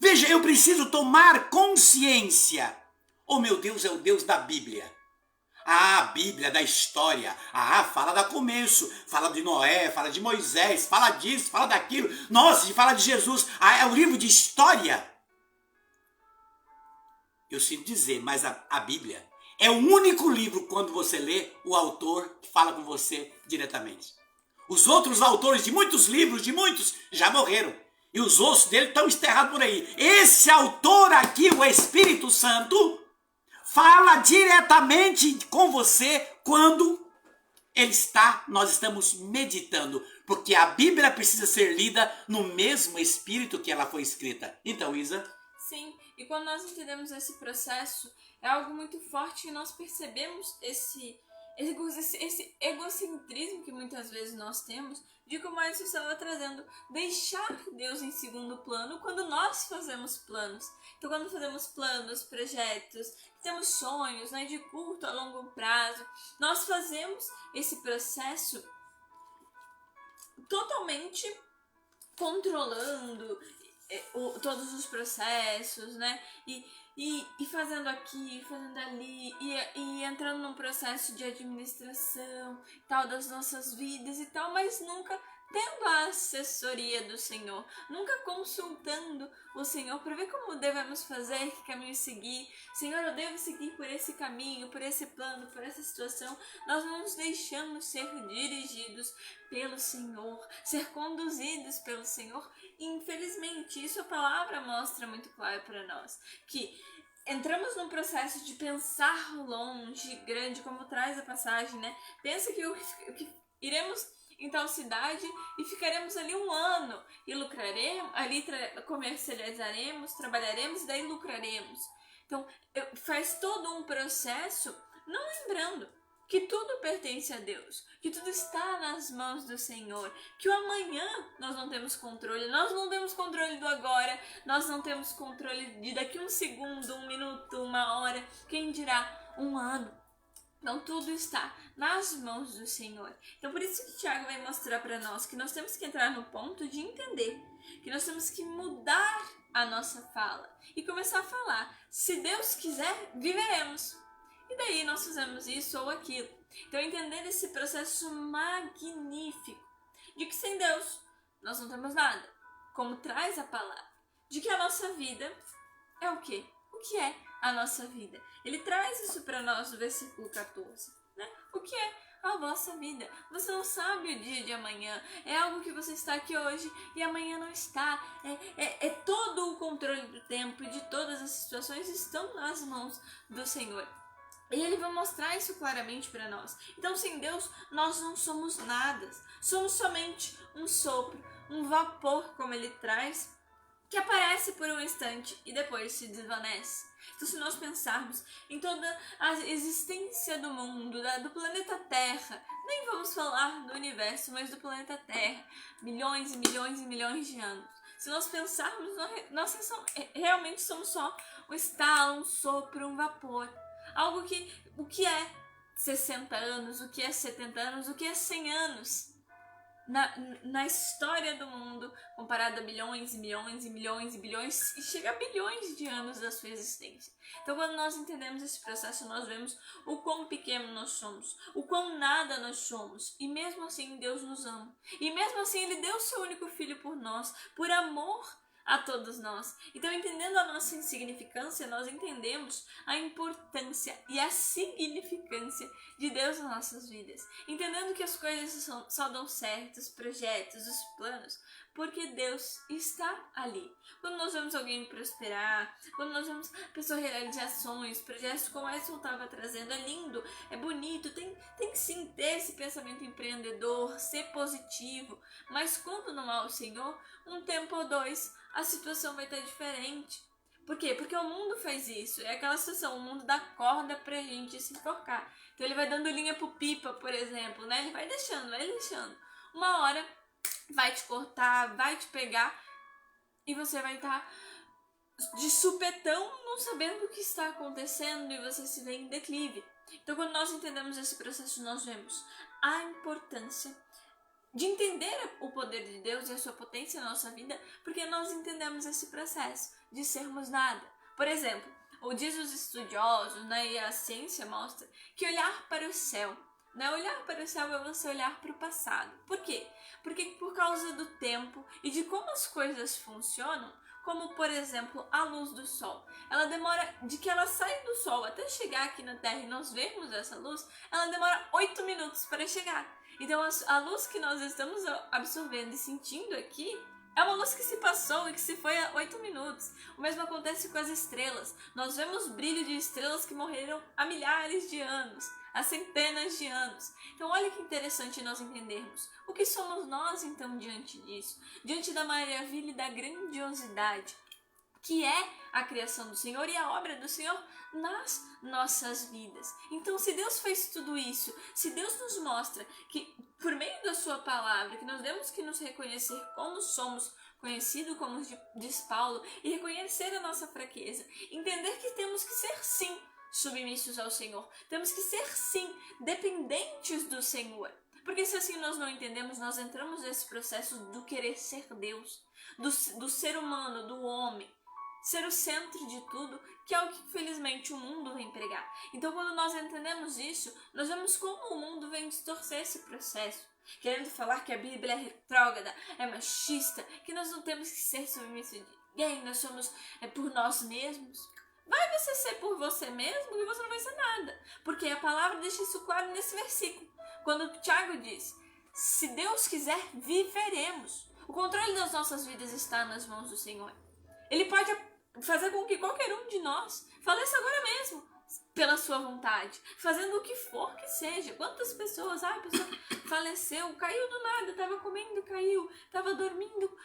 Veja, eu preciso tomar consciência. Oh, meu Deus é o Deus da Bíblia. A Bíblia da história. Fala do começo. Fala de Noé, fala de Moisés, fala disso, fala daquilo. Nossa, fala de Jesus. É um livro de história. Eu sinto dizer, mas a Bíblia é o único livro, quando você lê, o autor fala com você diretamente. Os outros autores de muitos livros, já morreram. E os ossos dele estão enterrados por aí. Esse autor aqui, o Espírito Santo, fala diretamente com você quando nós estamos meditando. Porque a Bíblia precisa ser lida no mesmo espírito que ela foi escrita. Então, Isa? Sim, e quando nós entendemos esse processo, é algo muito forte e nós percebemos esse egocentrismo que muitas vezes nós temos, de como a gente estava trazendo, deixar Deus em segundo plano quando nós fazemos planos. Então, quando fazemos planos, projetos, temos sonhos, né, de curto a longo prazo, nós fazemos esse processo totalmente controlando todos os processos, né? E fazendo aqui, fazendo ali, e entrando num processo de administração, tal, das nossas vidas e tal, mas nunca tendo a assessoria do Senhor, nunca consultando o Senhor para ver como devemos fazer, que caminho seguir. Senhor, eu devo seguir por esse caminho, por esse plano, por essa situação. Nós não nos deixamos ser dirigidos pelo Senhor, ser conduzidos pelo Senhor. E, infelizmente, isso a palavra mostra muito claro para nós, que entramos num processo de pensar longe, grande, como traz a passagem, né? Pensa que iremos em tal cidade e ficaremos ali 1 ano e lucraremos, ali comercializaremos, trabalharemos e daí lucraremos. Então, faz todo um processo, não lembrando que tudo pertence a Deus, que tudo está nas mãos do Senhor, que o amanhã nós não temos controle, nós não temos controle do agora, nós não temos controle de daqui 1 segundo, 1 minuto, 1 hora, quem dirá 1 ano. Então, tudo está nas mãos do Senhor. Então, por isso que Tiago vai mostrar para nós que nós temos que entrar no ponto de entender, que nós temos que mudar a nossa fala e começar a falar, se Deus quiser, viveremos. E daí nós fazemos isso ou aquilo. Então, entender esse processo magnífico de que sem Deus nós não temos nada, como traz a palavra, de que a nossa vida é o quê? O que é a nossa vida? Ele traz isso para nós no versículo 14, né? O que é a vossa vida? Você não sabe o dia de amanhã. É algo que você está aqui hoje e amanhã não está. Todo o controle do tempo e de todas as situações estão nas mãos do Senhor. E Ele vai mostrar isso claramente para nós. Então, sem Deus, nós não somos nada. Somos somente um sopro, um vapor, como Ele traz, que aparece por um instante e depois se desvanece. Então, se nós pensarmos em toda a existência do mundo, do planeta Terra, nem vamos falar do universo, mas do planeta Terra, milhões e milhões e milhões de anos. Se nós pensarmos, nós realmente somos só um estalo, um sopro, um vapor. Algo o que é 60 anos, o que é 70 anos, o que é 100 anos na história do mundo, comparado a bilhões e milhões e milhões e bilhões, e chega a bilhões de anos da sua existência. Então, quando nós entendemos esse processo, nós vemos o quão pequeno nós somos, o quão nada nós somos, e mesmo assim Deus nos ama. E mesmo assim Ele deu o seu único filho por nós, por amor a todos nós. Então, entendendo a nossa insignificância, nós entendemos a importância e a significância de Deus nas nossas vidas. Entendendo que as coisas só dão certo, os projetos, os planos, porque Deus está ali. Quando nós vemos alguém prosperar, quando nós vemos pessoas realizações, projetos como esse eu estava trazendo, é lindo, é bonito, tem que sim ter esse pensamento empreendedor, ser positivo, mas quando não há o Senhor, um tempo ou dois, a situação vai estar diferente. Por quê? Porque o mundo faz isso. É aquela situação, o mundo dá corda pra gente se enforcar. Então ele vai dando linha pro pipa, por exemplo, né? Ele vai deixando. Uma hora vai te cortar, vai te pegar e você vai estar de supetão, não sabendo o que está acontecendo e você se vê em declive. Então, quando nós entendemos esse processo, nós vemos a importância de entender o poder de Deus e a sua potência na nossa vida, porque nós entendemos esse processo de sermos nada. Por exemplo, ou diz os estudiosos, né, e a ciência mostra, que olhar para o céu, né, olhar para o céu é você olhar para o passado. Por quê? Porque por causa do tempo e de como as coisas funcionam, como por exemplo a luz do sol, ela demora, de que ela sai do sol até chegar aqui na Terra e nós vermos essa luz, ela demora 8 minutos para chegar. Então a luz que nós estamos absorvendo e sentindo aqui é uma luz que se passou e que se foi há 8 minutos. O mesmo acontece com as estrelas. Nós vemos brilho de estrelas que morreram há milhares de anos, há centenas de anos. Então olha que interessante nós entendermos. O que somos nós então diante disso? Diante da maravilha e da grandiosidade que é a criação do Senhor e a obra do Senhor nas nossas vidas. Então, se Deus fez tudo isso, se Deus nos mostra que, por meio da sua palavra, que nós temos que nos reconhecer como somos, conhecido como diz Paulo, e reconhecer a nossa fraqueza, entender que temos que ser, sim, submissos ao Senhor, temos que ser, sim, dependentes do Senhor. Porque se assim nós não entendemos, nós entramos nesse processo do querer ser Deus, do ser humano, do homem, ser o centro de tudo, que é o que infelizmente o mundo vem pregar. Então quando nós entendemos isso, nós vemos como o mundo vem distorcer esse processo, querendo falar que a Bíblia é retrógrada, é machista, que nós não temos que ser submissos de ninguém, nós somos por nós mesmos. Vai você ser por você mesmo e você não vai ser nada, porque a palavra deixa isso claro nesse versículo, quando o Tiago diz: se Deus quiser, viveremos. O controle das nossas vidas está nas mãos do Senhor. Ele pode fazer com que qualquer um de nós faleça agora mesmo, pela sua vontade, fazendo o que for que seja. Quantas pessoas, a pessoa faleceu, caiu do nada, estava comendo, caiu, estava dormindo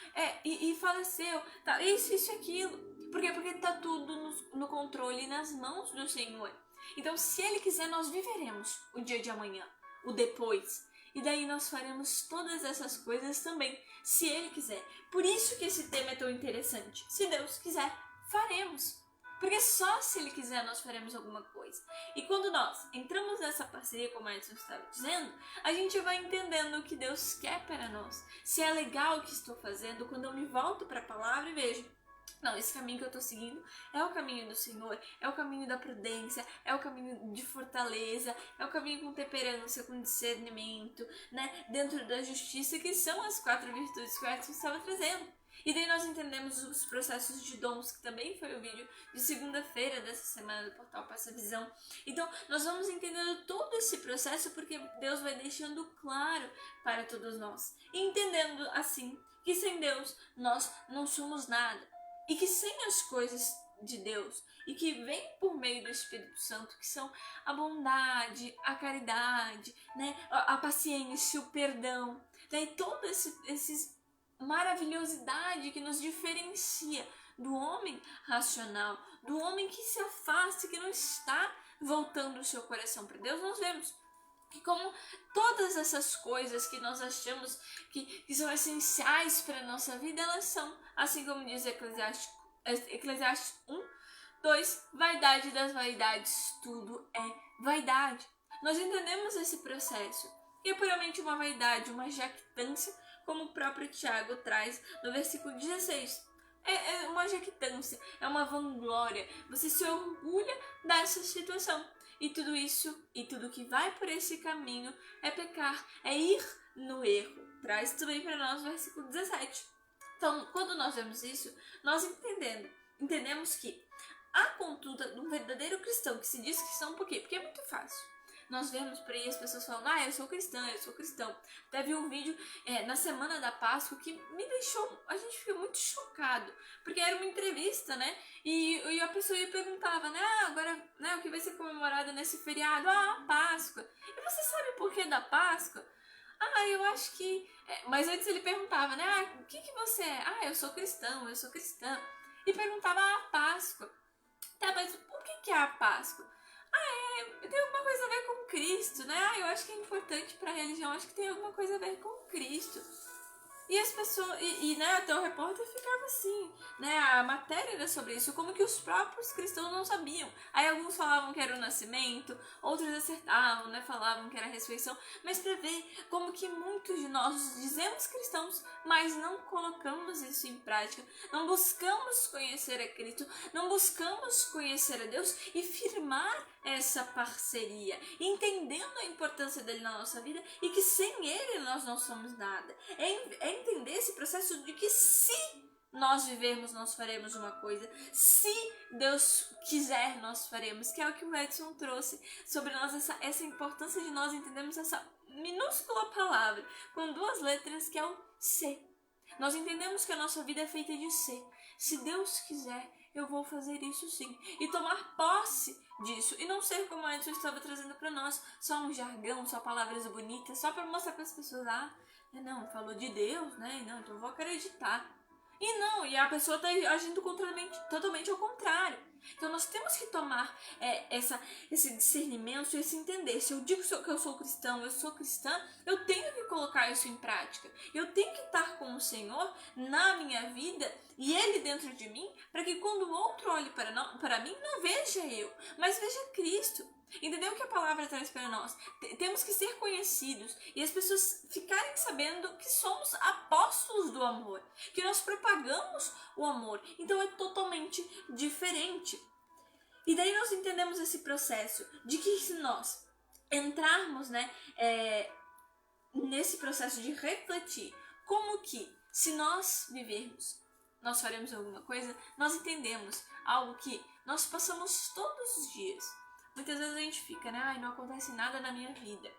e faleceu, tá, isso e aquilo. Por quê? Porque está tudo no controle e nas mãos do Senhor. Então, se Ele quiser, nós viveremos o dia de amanhã, o depois. E daí nós faremos todas essas coisas também, se Ele quiser. Por isso que esse tema é tão interessante. Se Deus quiser, faremos. Porque só se Ele quiser nós faremos alguma coisa. E quando nós entramos nessa parceria, como a Edson estava dizendo, a gente vai entendendo o que Deus quer para nós. Se é legal o que estou fazendo, quando eu me volto para a palavra e vejo: não, esse caminho que eu estou seguindo é o caminho do Senhor, é o caminho da prudência, é o caminho de fortaleza, é o caminho com temperança, com discernimento, né? Dentro da justiça, que são as 4 virtudes que o Edson estava trazendo. E daí nós entendemos os processos de dons, que também foi o vídeo de segunda-feira dessa semana do Portal Passa Visão. Então, nós vamos entendendo todo esse processo porque Deus vai deixando claro para todos nós. E entendendo, assim, que sem Deus nós não somos nada. E que sem as coisas de Deus, e que vem por meio do Espírito Santo, que são a bondade, a caridade, né, a paciência, o perdão, né, e toda essa maravilhosidade que nos diferencia do homem racional, do homem que se afasta, que não está voltando o seu coração para Deus. Nós vemos que como todas essas coisas que nós achamos que são essenciais para a nossa vida, elas são, assim como diz Eclesiastes 1:2, vaidade das vaidades, tudo é vaidade. Nós entendemos esse processo, que é puramente uma vaidade, uma jactância, como o próprio Tiago traz no versículo 16. É uma jactância, é uma vanglória, você se orgulha dessa situação. E tudo isso, e tudo que vai por esse caminho é pecar, é ir no erro. Traz também para nós o versículo 17. Então, quando nós vemos isso, nós entendemos que a conduta de um verdadeiro cristão, que se diz cristão por quê? Porque é muito fácil. Nós vemos por aí as pessoas falando: eu sou cristão. Até vi um vídeo na semana da Páscoa que me deixou, a gente ficou muito chocado, porque era uma entrevista, né? E a pessoa perguntava, né? Agora, né, o que vai ser comemorado nesse feriado? A Páscoa. E você sabe por que da Páscoa? Eu acho que... Mas antes ele perguntava, né? O que você é? Eu sou cristão, eu sou cristã. E perguntava a Páscoa. Tá, mas por que é a Páscoa? Tem alguma coisa a ver com Cristo, né? Eu acho que é importante para a religião, acho que tem alguma coisa a ver com Cristo. E as pessoas, né, até o repórter ficava assim, né, a matéria era sobre isso, como que os próprios cristãos não sabiam. Aí alguns falavam que era o nascimento, outros acertavam, né, falavam que era a ressurreição, mas para ver como que muitos de nós dizemos cristãos, mas não colocamos isso em prática, não buscamos conhecer a Cristo, não buscamos conhecer a Deus e firmar essa parceria, entendendo a importância dele na nossa vida e que sem ele nós não somos nada. É entender esse processo de que se nós vivermos, nós faremos uma coisa. Se Deus quiser, nós faremos. Que é o que o Edson trouxe sobre nós, essa importância de nós entendermos essa minúscula palavra com 2 letras que é o se. Nós entendemos que a nossa vida é feita de se. Se Deus quiser, eu vou fazer isso sim. E tomar posse disso. E não ser como a Edson estava trazendo para nós, só um jargão, só palavras bonitas, só para mostrar para as pessoas, não, falou de Deus, né? Não, então eu vou acreditar. E não, e a pessoa está agindo totalmente ao contrário. Então nós temos que tomar esse discernimento, esse entender. Se eu digo que eu sou cristão, eu sou cristã, eu tenho que colocar isso em prática. Eu tenho que estar com o Senhor na minha vida e Ele dentro de mim, para que quando o outro olhe para mim, não veja eu, mas veja Cristo. Entendeu o que a palavra traz para nós? Temos que ser conhecidos e as pessoas ficarem sabendo que somos apóstolos do amor, que nós propagamos o amor. Então é totalmente diferente. E daí nós entendemos esse processo de que se nós entrarmos, né, nesse processo de refletir como que se nós vivermos, nós faremos alguma coisa, nós entendemos algo que nós passamos todos os dias. Muitas vezes a gente fica, né? Não acontece nada na minha vida.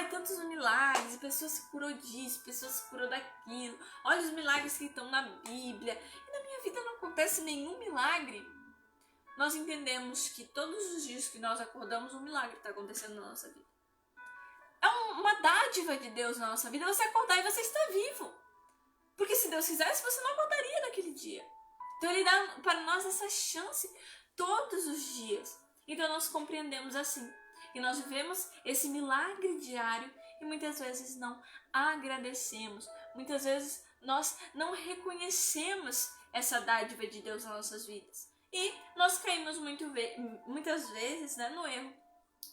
Tantos milagres, pessoas se curou disso, pessoas se curou daquilo. Olha os milagres que estão na Bíblia. E na minha vida não acontece nenhum milagre. Nós entendemos que todos os dias que nós acordamos, um milagre está acontecendo na nossa vida. É uma dádiva de Deus na nossa vida você acordar e você está vivo. Porque se Deus quisesse, você não acordaria naquele dia. Então Ele dá para nós essa chance todos os dias. Então nós compreendemos assim, e nós vivemos esse milagre diário e muitas vezes não agradecemos, muitas vezes nós não reconhecemos essa dádiva de Deus nas nossas vidas. E nós caímos muitas vezes, né, no erro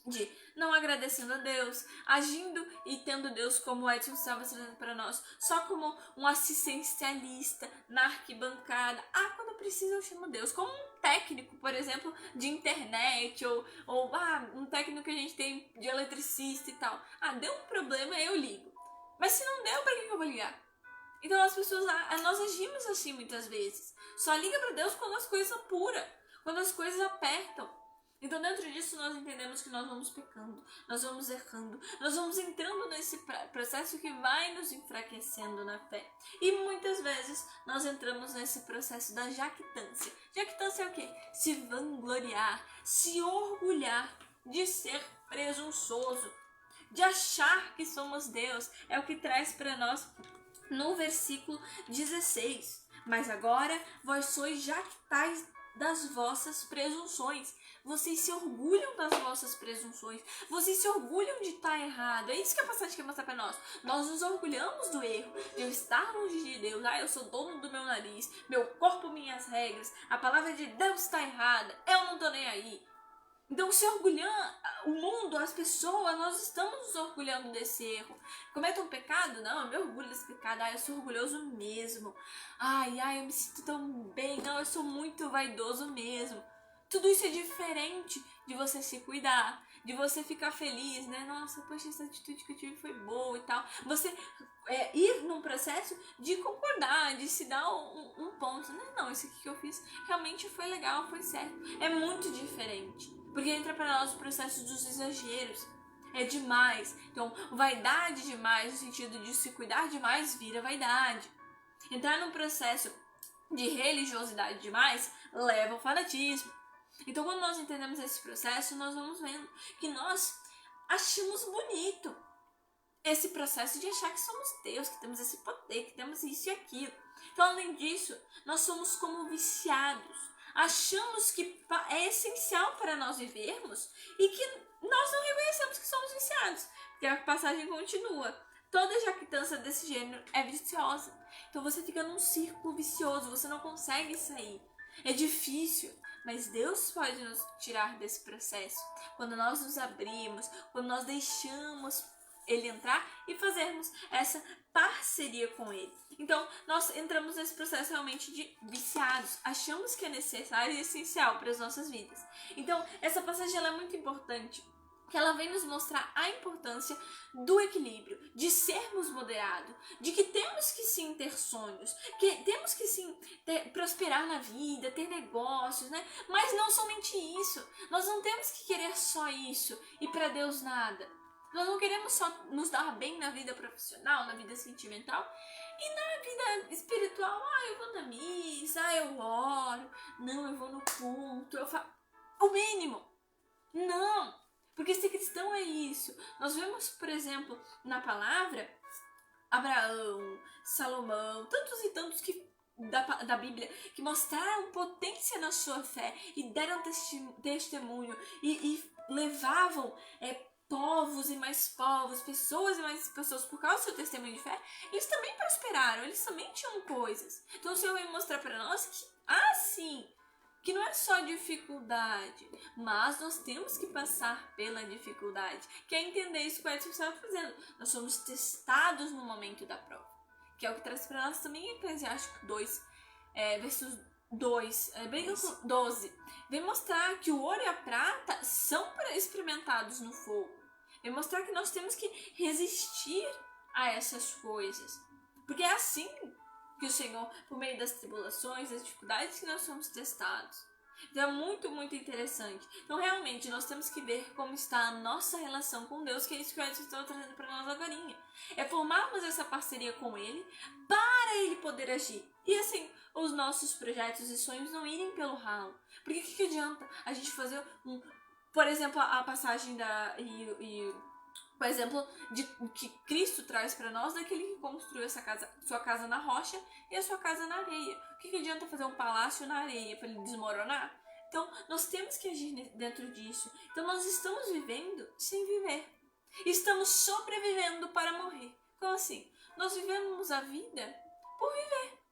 de não agradecendo a Deus, agindo e tendo Deus, como o Edson estava trazendo para nós, só como um assistencialista na arquibancada. Quando precisa eu chamo Deus, como um técnico, por exemplo, de internet, ou um técnico que a gente tem de eletricista e tal. Deu um problema, eu ligo. Mas se não deu, para que eu vou ligar? Então as pessoas, nós agimos assim muitas vezes. Só liga para Deus quando as coisas apuram, quando as coisas apertam. Então dentro disso nós entendemos que nós vamos pecando, nós vamos errando, nós vamos entrando nesse processo que vai nos enfraquecendo na fé. E muitas vezes nós entramos nesse processo da jactância. Jactância é o quê? Se vangloriar, se orgulhar de ser presunçoso, de achar que somos Deus. É o que traz para nós no versículo 16. Mas agora vós sois jactais das vossas presunções. Vocês se orgulham das vossas presunções. Vocês se orgulham de estar errado. É isso que a passagem quer mostrar para nós. Nós nos orgulhamos do erro, de eu estar longe de Deus. Eu sou dono do meu nariz, meu corpo, minhas regras. A palavra de Deus está errada. Eu não tô nem aí. Então, se orgulhando, o mundo, as pessoas, nós estamos nos orgulhando desse erro. Cometa um pecado? Não, eu me orgulho desse pecado. Eu sou orgulhoso mesmo. Eu me sinto tão bem. Não, eu sou muito vaidoso mesmo. Tudo isso é diferente de você se cuidar, de você ficar feliz, né? Nossa, poxa, essa atitude que eu tive foi boa e tal. Você ir num processo de concordar, de se dar um ponto. Não, isso aqui que eu fiz realmente foi legal, foi certo. É muito diferente, porque entra para nós o processo dos exageros. É demais. Então, vaidade demais, no sentido de se cuidar demais, vira vaidade. Entrar num processo de religiosidade demais, leva ao fanatismo. Então, quando nós entendemos esse processo, nós vamos vendo que nós achamos bonito esse processo de achar que somos Deus, que temos esse poder, que temos isso e aquilo. Então, além disso, nós somos como viciados. Achamos que é essencial para nós vivermos e que nós não reconhecemos que somos viciados. Porque a passagem continua. toda jactância desse gênero é viciosa. Então você fica num círculo vicioso, você não consegue sair. É difícil, mas Deus pode nos tirar desse processo. Quando nós nos abrimos, quando nós deixamos Ele entrar e fazermos essa parceria com Ele. Então, nós entramos nesse processo realmente de viciados. Achamos que é necessário e essencial para as nossas vidas. Então, essa passagem ela é muito importante, que ela vem nos mostrar a importância do equilíbrio, de sermos moderados, de que temos que sim ter sonhos, que temos que sim prosperar na vida, ter negócios, né? Mas não somente isso. Nós não temos que querer só isso e para Deus nada. Nós não queremos só nos dar bem na vida profissional, na vida sentimental e na vida espiritual. Eu vou na missa, eu oro, não, eu vou no culto, eu faço o mínimo. Não! Porque ser cristão é isso. Nós vemos, por exemplo, na palavra, Abraão, Salomão, tantos e tantos da Bíblia que mostraram potência na sua fé e deram testemunho e levavam povos e mais povos, pessoas e mais pessoas por causa do seu testemunho de fé. Eles também prosperaram, eles também tinham coisas. Então o Senhor vai mostrar para nós que, sim, que não é só dificuldade, mas nós temos que passar pela dificuldade, que é entender isso que o Edson estava fazendo. Nós somos testados no momento da prova, que é o que traz para nós também em Eclesiástico 2, versos 12. Vem mostrar que o ouro e a prata são experimentados no fogo. Vem mostrar que nós temos que resistir a essas coisas, porque é assim que o Senhor, por meio das tribulações, das dificuldades, que nós somos testados. Então é muito, muito interessante. Então realmente nós temos que ver como está a nossa relação com Deus, que é isso que o Edson está trazendo para nós agora. É formarmos essa parceria com Ele para Ele poder agir. E assim, os nossos projetos e sonhos não irem pelo ralo. Porque o que adianta a gente fazer por exemplo, a passagem o exemplo de que Cristo traz para nós daquele que construiu sua casa na rocha e a sua casa na areia. O que adianta fazer um palácio na areia para ele desmoronar? Então, nós temos que agir dentro disso. Então, nós estamos vivendo sem viver. Estamos sobrevivendo para morrer. Como assim? Nós vivemos a vida por viver.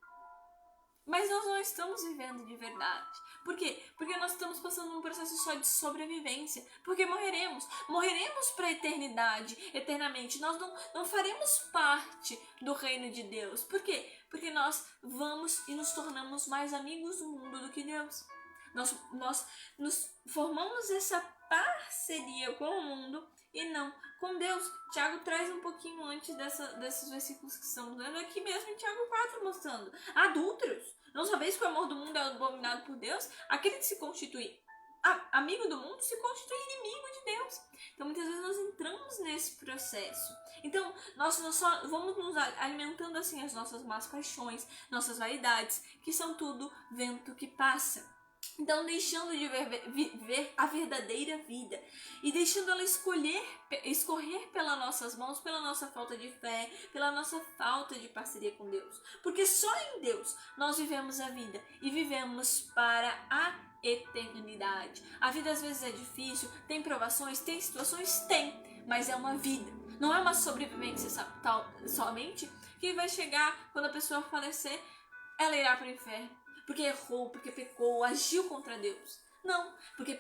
Mas nós não estamos vivendo de verdade. Por quê? Porque nós estamos passando um processo só de sobrevivência. Porque morreremos. Morreremos para a eternidade, eternamente. Nós não faremos parte do reino de Deus. Por quê? Porque nós vamos e nos tornamos mais amigos do mundo do que Deus. Nós nos formamos essa parceria com o mundo e não com Deus. Tiago traz um pouquinho antes desses versículos que estamos lendo aqui mesmo em Tiago 4, mostrando. Adúlteros, não sabeis que o amor do mundo é abominado por Deus? Aquele que se constitui amigo do mundo se constitui inimigo de Deus. Então muitas vezes nós entramos nesse processo. Então nós só vamos nos alimentando assim as nossas más paixões, nossas vaidades, que são tudo vento que passa. Então, deixando de viver a verdadeira vida e deixando ela escorrer pelas nossas mãos, pela nossa falta de fé, pela nossa falta de parceria com Deus. Porque só em Deus nós vivemos a vida e vivemos para a eternidade. A vida às vezes é difícil, tem provações, tem situações, mas é uma vida. Não é uma sobrevivência somente que vai chegar quando a pessoa falecer, ela irá para o inferno. Porque errou, porque pecou, agiu contra Deus. Não, porque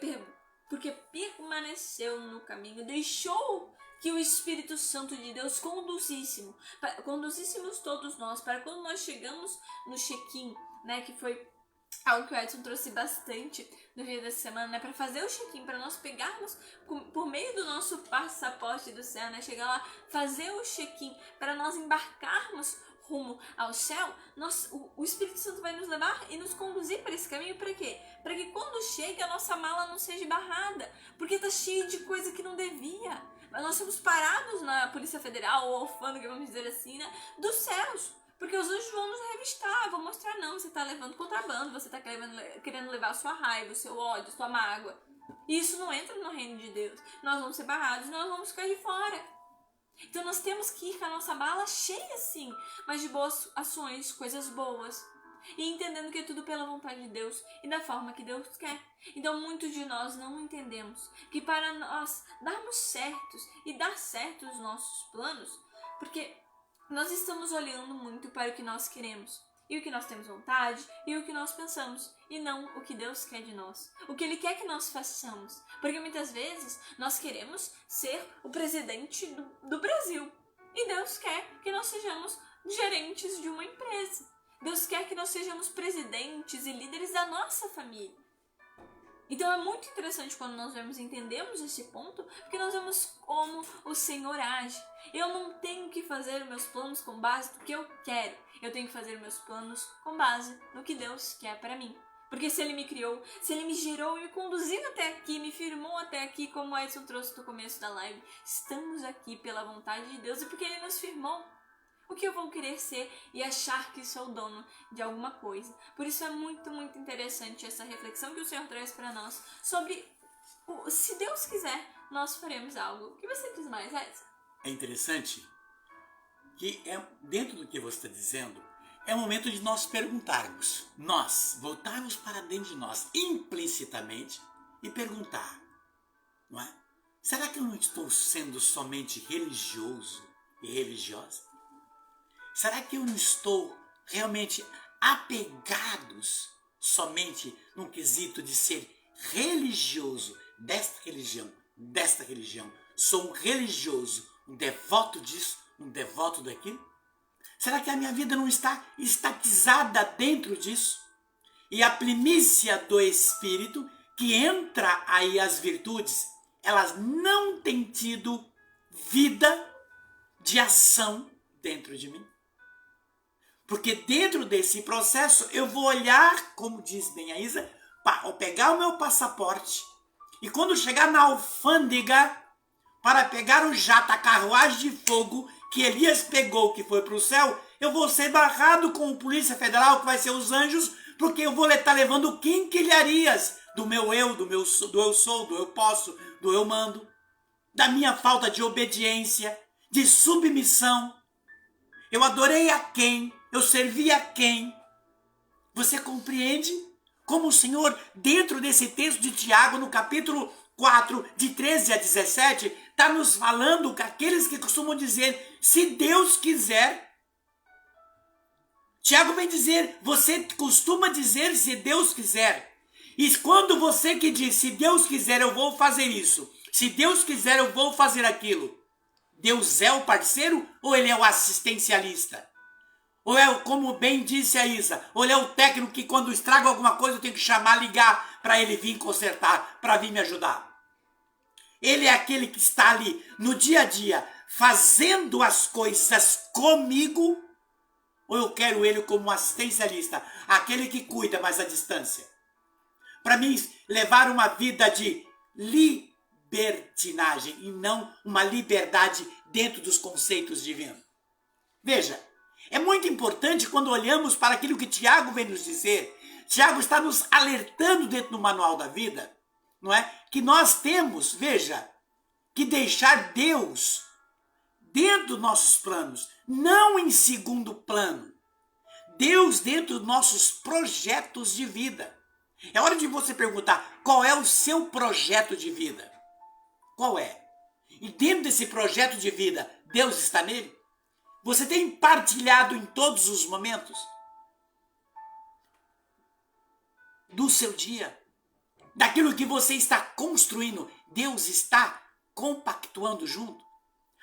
permaneceu no caminho, deixou que o Espírito Santo de Deus conduzíssemos todos nós, para quando nós chegamos no check-in, né, que foi algo que o Edson trouxe bastante no dia dessa semana, né, para fazer o check-in, para nós pegarmos por meio do nosso passaporte do céu, né, chegar lá, fazer o check-in, para nós embarcarmos rumo ao céu, o Espírito Santo vai nos levar e nos conduzir para esse caminho. Para quê? Para que quando chegue a nossa mala não seja barrada, porque está cheia de coisa que não devia. Mas nós somos parados na Polícia Federal ou alfândega, vamos dizer assim, né, dos céus, porque os anjos vão nos revistar, vão mostrar, não, você está levando contrabando, você está querendo levar a sua raiva, o seu ódio, a sua mágoa. E isso não entra no reino de Deus. Nós vamos ser barrados, nós vamos ficar de fora. Então nós temos que ir com a nossa mala cheia sim, mas de boas ações, coisas boas. E entendendo que é tudo pela vontade de Deus e da forma que Deus quer. Então muitos de nós não entendemos que para nós darmos certos e dar certo os nossos planos, Porque nós estamos olhando muito para o que nós queremos, e o que nós temos vontade, e o que nós pensamos, e não o que Deus quer de nós, o que Ele quer que nós façamos. Porque muitas vezes nós queremos ser o presidente do Brasil, e Deus quer que nós sejamos gerentes de uma empresa. Deus quer que nós sejamos presidentes e líderes da nossa família. Então é muito interessante quando nós entendemos esse ponto, porque nós vemos como o Senhor age. Eu não tenho que fazer meus planos com base no que eu quero. Eu tenho que fazer meus planos com base no que Deus quer para mim. Porque se Ele me criou, se Ele me gerou e me conduziu até aqui, me firmou até aqui, como o Edson trouxe no começo da live, estamos aqui pela vontade de Deus e porque Ele nos firmou. O que eu vou querer ser e achar que sou dono de alguma coisa. Por isso é muito, muito interessante essa reflexão que o Senhor traz para nós sobre se Deus quiser, nós faremos algo. O que você diz mais, Edson? É interessante que dentro do que você está dizendo, é o momento de nós perguntarmos, nós voltarmos para dentro de nós implicitamente e perguntar, não é? Será que eu não estou sendo somente religioso e religiosa? Será que eu não estou realmente apegados somente num quesito de ser religioso desta religião? Sou um religioso, um devoto disso, um devoto daquilo? Será que a minha vida não está estatizada dentro disso? E a primícia do Espírito, que entra aí as virtudes, elas não têm tido vida de ação dentro de mim. Porque dentro desse processo eu vou olhar, como diz bem a Isa, vou pegar o meu passaporte e quando chegar na alfândega para pegar o jato, a carruagem de fogo que Elias pegou, que foi para o céu, eu vou ser barrado com o Polícia Federal, que vai ser os anjos, porque eu vou estar levando quinquilharias do meu eu, do eu sou, do eu posso, do eu mando, da minha falta de obediência, de submissão. Eu adorei a quem? Eu servi a quem? Você compreende como o Senhor, dentro desse texto de Tiago, no capítulo 4, de 13 a 17, está nos falando que aqueles que costumam dizer, se Deus quiser. Tiago vem dizer, você costuma dizer se Deus quiser. E quando você que diz, se Deus quiser eu vou fazer isso, se Deus quiser eu vou fazer aquilo, Deus é o parceiro ou ele é o assistencialista? Ou é, como bem disse a Isa, ou ele é o técnico que quando estraga alguma coisa eu tenho que chamar, ligar para ele vir consertar, para vir me ajudar? Ele é aquele que está ali no dia a dia fazendo as coisas comigo, ou eu quero ele como assistencialista, aquele que cuida, mas à distância? Para mim, levar uma vida de libertinagem e não uma liberdade dentro dos conceitos divinos. Veja, é muito importante quando olhamos para aquilo que Tiago vem nos dizer. Tiago está nos alertando dentro do manual da vida, não é? Que nós temos, veja, que deixar Deus dentro dos nossos planos, não em segundo plano. Deus dentro dos nossos projetos de vida. É hora de você perguntar, qual é o seu projeto de vida? Qual é? E dentro desse projeto de vida, Deus está nele? Você tem partilhado em todos os momentos do seu dia, daquilo que você está construindo, Deus está compactuando junto?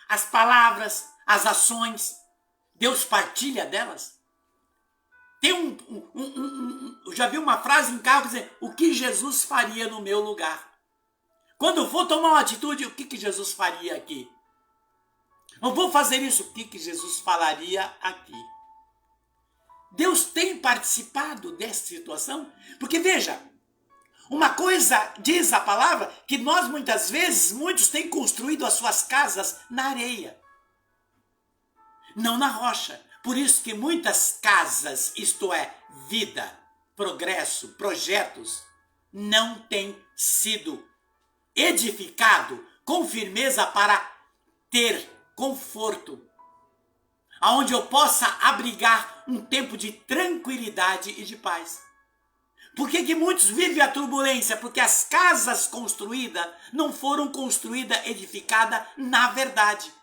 As palavras, as ações, Deus partilha delas? Tem eu já vi uma frase em carro dizer, o que Jesus faria no meu lugar? Quando eu for tomar uma atitude, o que Jesus faria aqui? Eu vou fazer isso, o que Jesus falaria aqui? Deus tem participado dessa situação? Porque veja, uma coisa diz a palavra, que nós muitas vezes, muitos têm construído as suas casas na areia, não na rocha. Por isso que muitas casas, isto é, vida, progresso, projetos, não têm sido edificado com firmeza para ter conforto, aonde eu possa abrigar um tempo de tranquilidade e de paz. Por que muitos vivem a turbulência? Porque as casas construídas não foram construídas, edificadas na verdade.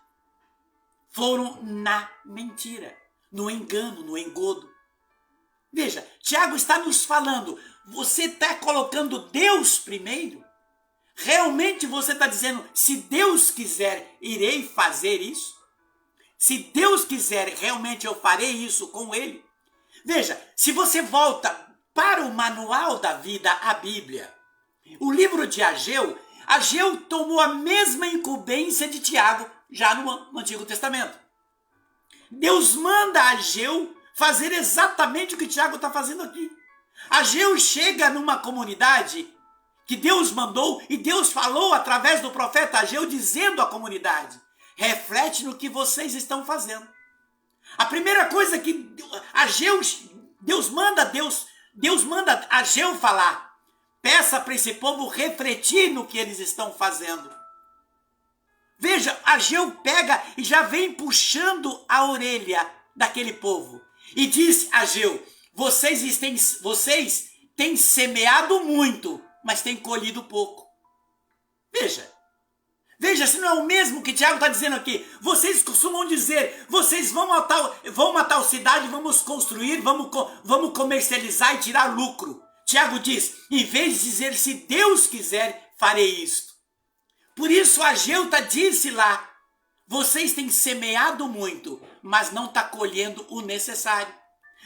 foram na mentira, no engano, no engodo. Veja, Tiago está nos falando, você está colocando Deus primeiro? Realmente você está dizendo, se Deus quiser, irei fazer isso? Se Deus quiser, realmente eu farei isso com Ele? Veja, se você volta para o manual da vida, a Bíblia, o livro de Ageu tomou a mesma incumbência de Tiago, já no Antigo Testamento. Deus manda Ageu fazer exatamente o que Tiago está fazendo aqui. Ageu chega numa comunidade que Deus mandou e Deus falou através do profeta Ageu dizendo à comunidade, reflete no que vocês estão fazendo. A primeira coisa que Deus manda Ageu falar, peça para esse povo refletir no que eles estão fazendo. Veja, Ageu pega e já vem puxando a orelha daquele povo. E diz Ageu, vocês têm semeado muito, mas têm colhido pouco. Veja se não é o mesmo que Tiago está dizendo aqui. Vocês costumam dizer, vocês vão a tal cidade, vamos construir, vamos comercializar e tirar lucro. Tiago diz, em vez de dizer, se Deus quiser, farei isto. Por isso Ageu disse lá, vocês têm semeado muito, mas não está colhendo o necessário.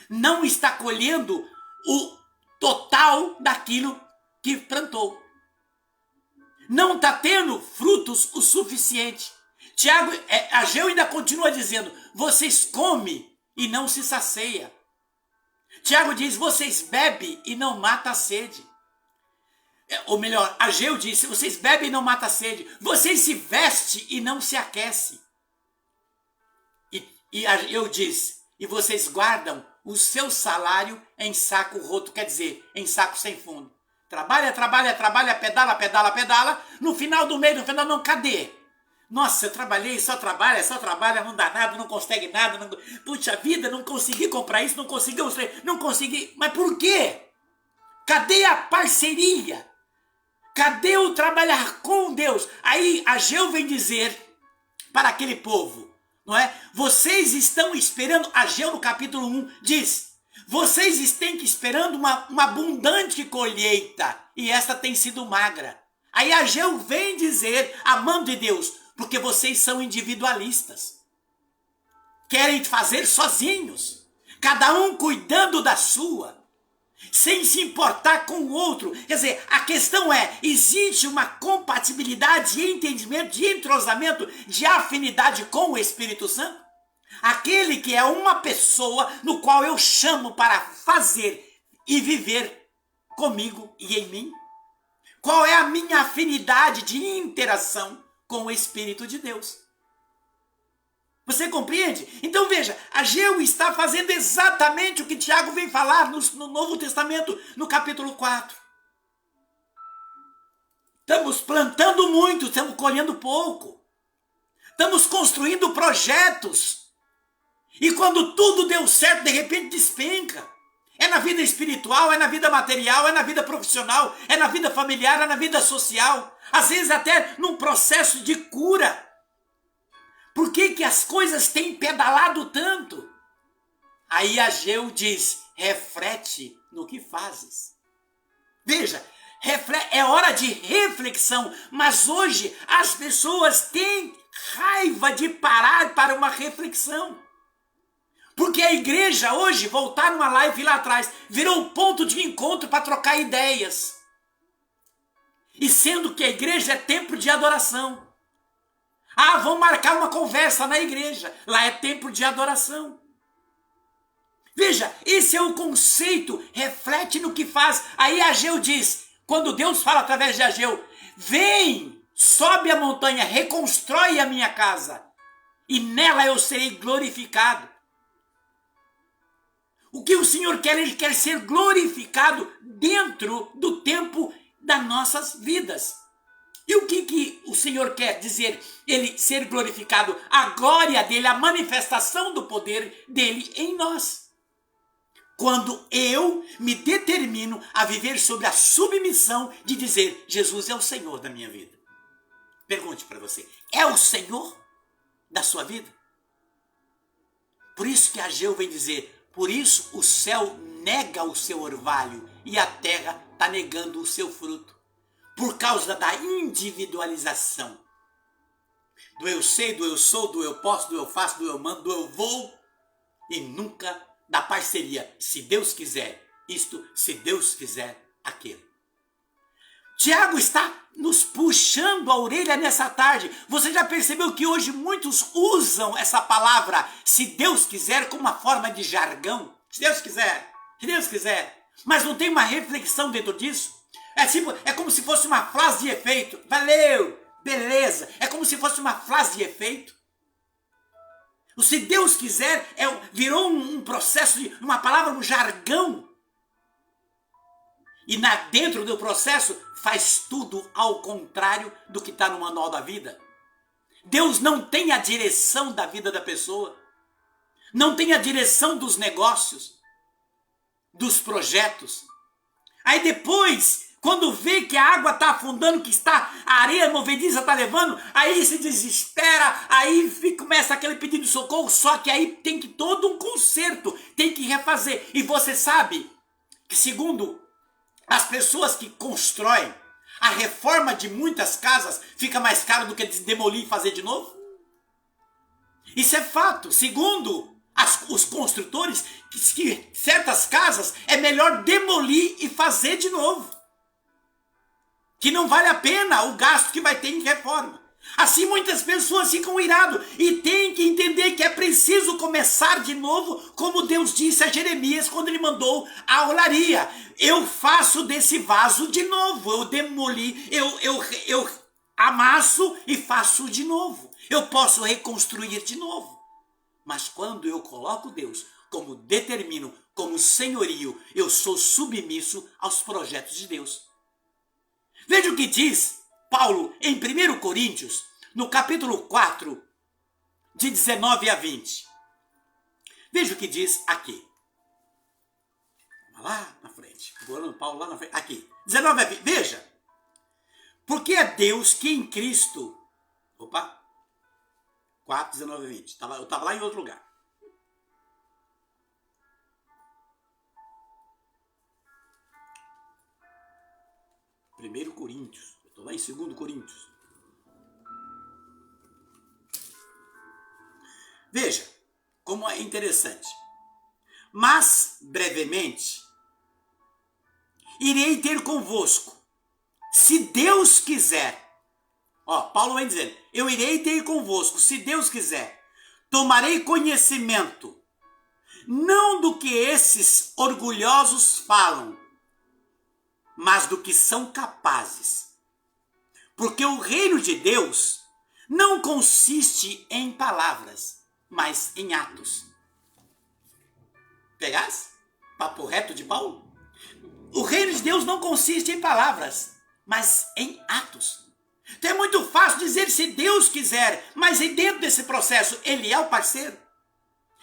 Não está colhendo o total daquilo que plantou. Não está tendo frutos o suficiente. Ageu ainda continua dizendo, vocês comem e não se sacia. Tiago diz, vocês bebem e não matam a sede. Ou melhor, Ageu disse, vocês bebem e não matam a sede. Vocês se vestem e não se aquecem. E Ageu diz, e vocês guardam o seu salário em saco roto, quer dizer, em saco sem fundo. Trabalha, pedala. No final do mês, não, cadê? Nossa, eu trabalhei, só trabalha, não dá nada, não consegue nada. Puxa vida, não consegui comprar isso, não consegui. Mas por quê? Cadê a parceria? Cadê o trabalhar com Deus? Aí Ageu vem dizer para aquele povo, não é? Vocês estão esperando, Ageu no capítulo 1 diz, vocês estão esperando uma abundante colheita e esta tem sido magra. Aí Ageu vem dizer, amando de Deus, porque vocês são individualistas. Querem fazer sozinhos, cada um cuidando da sua, sem se importar com o outro. Quer dizer, a questão é, existe uma compatibilidade de entendimento, de entrosamento, de afinidade com o Espírito Santo? Aquele que é uma pessoa no qual eu chamo para fazer e viver comigo e em mim? Qual é a minha afinidade de interação com o Espírito de Deus? Você compreende? Então veja, Ageu está fazendo exatamente o que Tiago vem falar no Novo Testamento, no capítulo 4. Estamos plantando muito, estamos colhendo pouco. Estamos construindo projetos. E quando tudo deu certo, de repente despenca. É na vida espiritual, é na vida material, é na vida profissional, é na vida familiar, é na vida social. Às vezes até num processo de cura. Por que as coisas têm pedalado tanto? Aí Ageu diz, reflete no que fazes. Veja, é hora de reflexão, mas hoje as pessoas têm raiva de parar para uma reflexão. Porque a igreja hoje, voltar numa live lá atrás, virou um ponto de encontro para trocar ideias. E sendo que a igreja é templo de adoração. Ah, vamos marcar uma conversa na igreja. Lá é templo de adoração. Veja, esse é o conceito, reflete no que faz. Aí Ageu diz, quando Deus fala através de Ageu, vem, sobe a montanha, reconstrói a minha casa, e nela eu serei glorificado. O que o Senhor quer? Ele quer ser glorificado dentro do tempo das nossas vidas. E o que o Senhor quer dizer? Ele ser glorificado, a glória dele, a manifestação do poder dele em nós. Quando eu me determino a viver sobre a submissão de dizer, Jesus é o Senhor da minha vida. Pergunte para você, é o Senhor da sua vida? Por isso que Ageu vem dizer, por isso o céu nega o seu orvalho e a terra está negando o seu fruto. Por causa da individualização. Do eu sei, do eu sou, do eu posso, do eu faço, do eu mando, do eu vou. E nunca da parceria, se Deus quiser isto, se Deus quiser aquilo. Tiago está nos puxando a orelha nessa tarde. Você já percebeu que hoje muitos usam essa palavra, se Deus quiser, como uma forma de jargão? Se Deus quiser, se Deus quiser. Mas não tem uma reflexão dentro disso? É como se fosse uma frase de efeito. Valeu, beleza. É como se fosse uma frase de efeito. O se Deus quiser virou um processo, uma palavra, um jargão. E dentro do processo faz tudo ao contrário do que está no manual da vida. Deus não tem a direção da vida da pessoa. Não tem a direção dos negócios, dos projetos. Aí depois, quando vê que a água está afundando, que a areia movediça está levando, aí se desespera, aí começa aquele pedido de socorro, só que aí tem que todo um conserto, tem que refazer. E você sabe que segundo as pessoas que constroem, a reforma de muitas casas fica mais cara do que demolir e fazer de novo? Isso é fato. Segundo os construtores, que certas casas é melhor demolir e fazer de novo. Que não vale a pena o gasto que vai ter em reforma. Assim muitas pessoas ficam iradas e tem que entender que é preciso começar de novo, como Deus disse a Jeremias quando ele mandou a olaria. Eu faço desse vaso de novo, eu demoli, eu amasso e faço de novo. Eu posso reconstruir de novo. Mas quando eu coloco Deus como determino, como senhorio, eu sou submisso aos projetos de Deus. Veja o que diz Paulo em 1 Coríntios, no capítulo 4, de 19 a 20. Veja o que diz aqui. Lá na frente. Paulo lá na frente. Aqui. 19 a 20. Veja. Porque é Deus que em Cristo... 4, 19 a 20. Eu estava lá em outro lugar. Primeiro Coríntios. Eu estou lá em 2 Coríntios. Veja como é interessante. Mas, brevemente, irei ter convosco, se Deus quiser. Paulo vem dizendo, eu irei ter convosco, se Deus quiser. Tomarei conhecimento, não do que esses orgulhosos falam, mas do que são capazes. Porque o reino de Deus não consiste em palavras, mas em atos. Pegasse? Papo reto de Paulo? O reino de Deus não consiste em palavras, mas em atos. Então é muito fácil dizer se Deus quiser, mas dentro desse processo, Ele é o parceiro?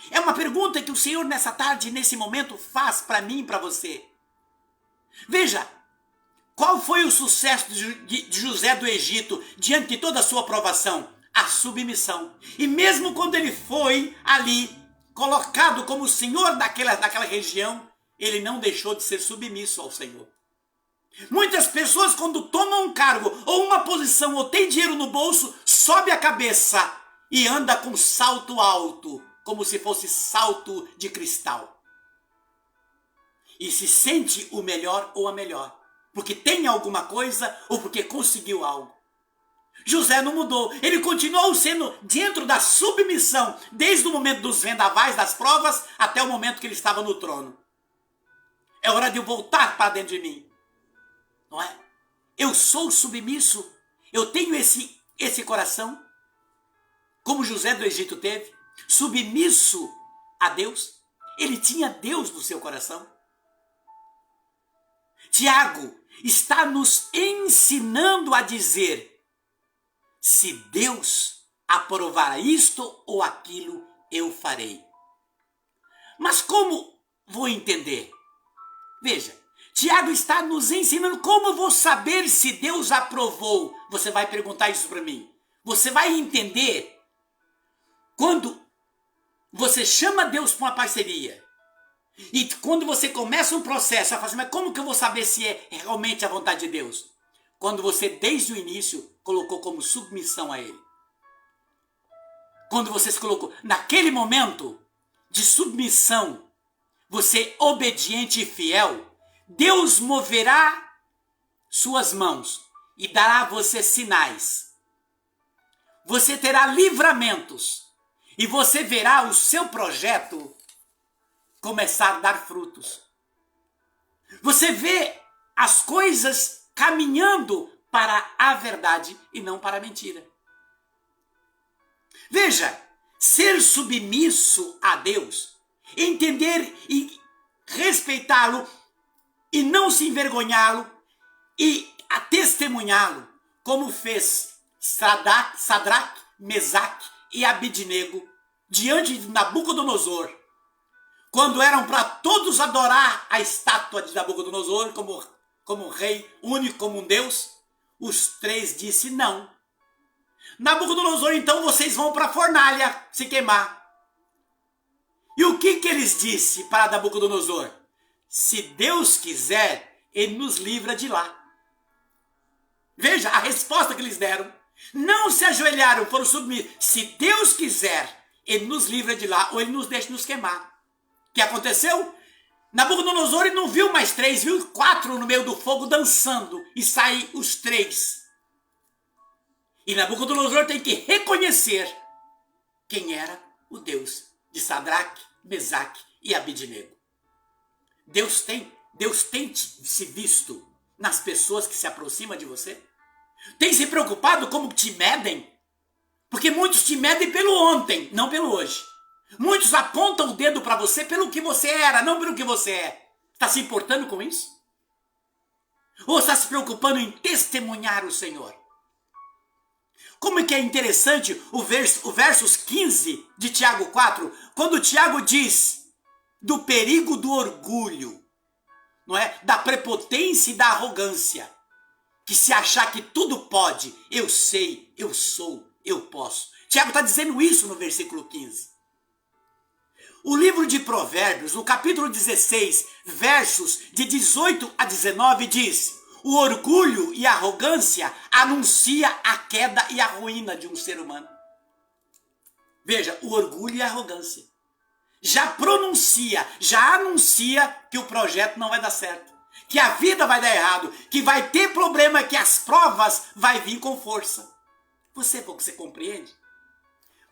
É uma pergunta que o Senhor nessa tarde, nesse momento, faz para mim e para você. Veja, qual foi o sucesso de José do Egito diante de toda a sua provação? A submissão. E mesmo quando ele foi ali, colocado como senhor daquela região, ele não deixou de ser submisso ao Senhor. Muitas pessoas, quando tomam um cargo ou uma posição ou tem dinheiro no bolso, sobe a cabeça e anda com salto alto, como se fosse salto de cristal. E se sente o melhor ou a melhor, porque tem alguma coisa ou porque conseguiu algo. José não mudou, ele continuou sendo dentro da submissão, desde o momento dos vendavais, das provas, até o momento que ele estava no trono. É hora de eu voltar para dentro de mim. Não é? Eu sou submisso, eu tenho esse coração, como José do Egito teve, submisso a Deus. Ele tinha Deus no seu coração. Tiago está nos ensinando a dizer, se Deus aprovar isto ou aquilo, eu farei. Mas como vou entender? Veja, Tiago está nos ensinando como eu vou saber se Deus aprovou. Você vai perguntar isso para mim. Você vai entender quando você chama Deus para uma parceria, e quando você começa um processo, você fala assim, mas como que eu vou saber se é realmente a vontade de Deus? Quando você, desde o início, colocou como submissão a Ele. Quando você se colocou naquele momento de submissão, você obediente e fiel, Deus moverá suas mãos e dará a você sinais. Você terá livramentos e você verá o seu projeto começar a dar frutos. Você vê as coisas caminhando para a verdade e não para a mentira. Veja, ser submisso a Deus, entender e respeitá-lo e não se envergonhá-lo e a testemunhá-lo, como fez Sadraque, Mesaque e Abidnego diante de Nabucodonosor, quando eram para todos adorar a estátua de Nabucodonosor como rei único, como um Deus, os três disse não. Nabucodonosor, então vocês vão para a fornalha se queimar. E o que eles disse para Nabucodonosor? Se Deus quiser, Ele nos livra de lá. Veja a resposta que eles deram. Não se ajoelharam, foram submissos. Se Deus quiser, Ele nos livra de lá ou Ele nos deixa nos queimar. O que aconteceu? Nabucodonosor não viu mais três, viu 4 no meio do fogo dançando. E saem os 3. E Nabucodonosor tem que reconhecer quem era o Deus de Sadraque, Mesaque e Abidnego. Deus tem se visto nas pessoas que se aproximam de você? Tem se preocupado como te medem? Porque muitos te medem pelo ontem, não pelo hoje. Muitos apontam o dedo para você pelo que você era, não pelo que você é. Está se importando com isso? Ou está se preocupando em testemunhar o Senhor? Como é que é interessante o versos 15 de Tiago 4, quando Tiago diz do perigo do orgulho, não é? Da prepotência e da arrogância, que se achar que tudo pode, eu sei, eu sou, eu posso. Tiago está dizendo isso no versículo 15. O livro de Provérbios, no capítulo 16, versos de 18 a 19, diz: o orgulho e a arrogância anuncia a queda e a ruína de um ser humano. Veja, o orgulho e a arrogância já anuncia que o projeto não vai dar certo, que a vida vai dar errado, que vai ter problema, que as provas vai vir com força. Você compreende?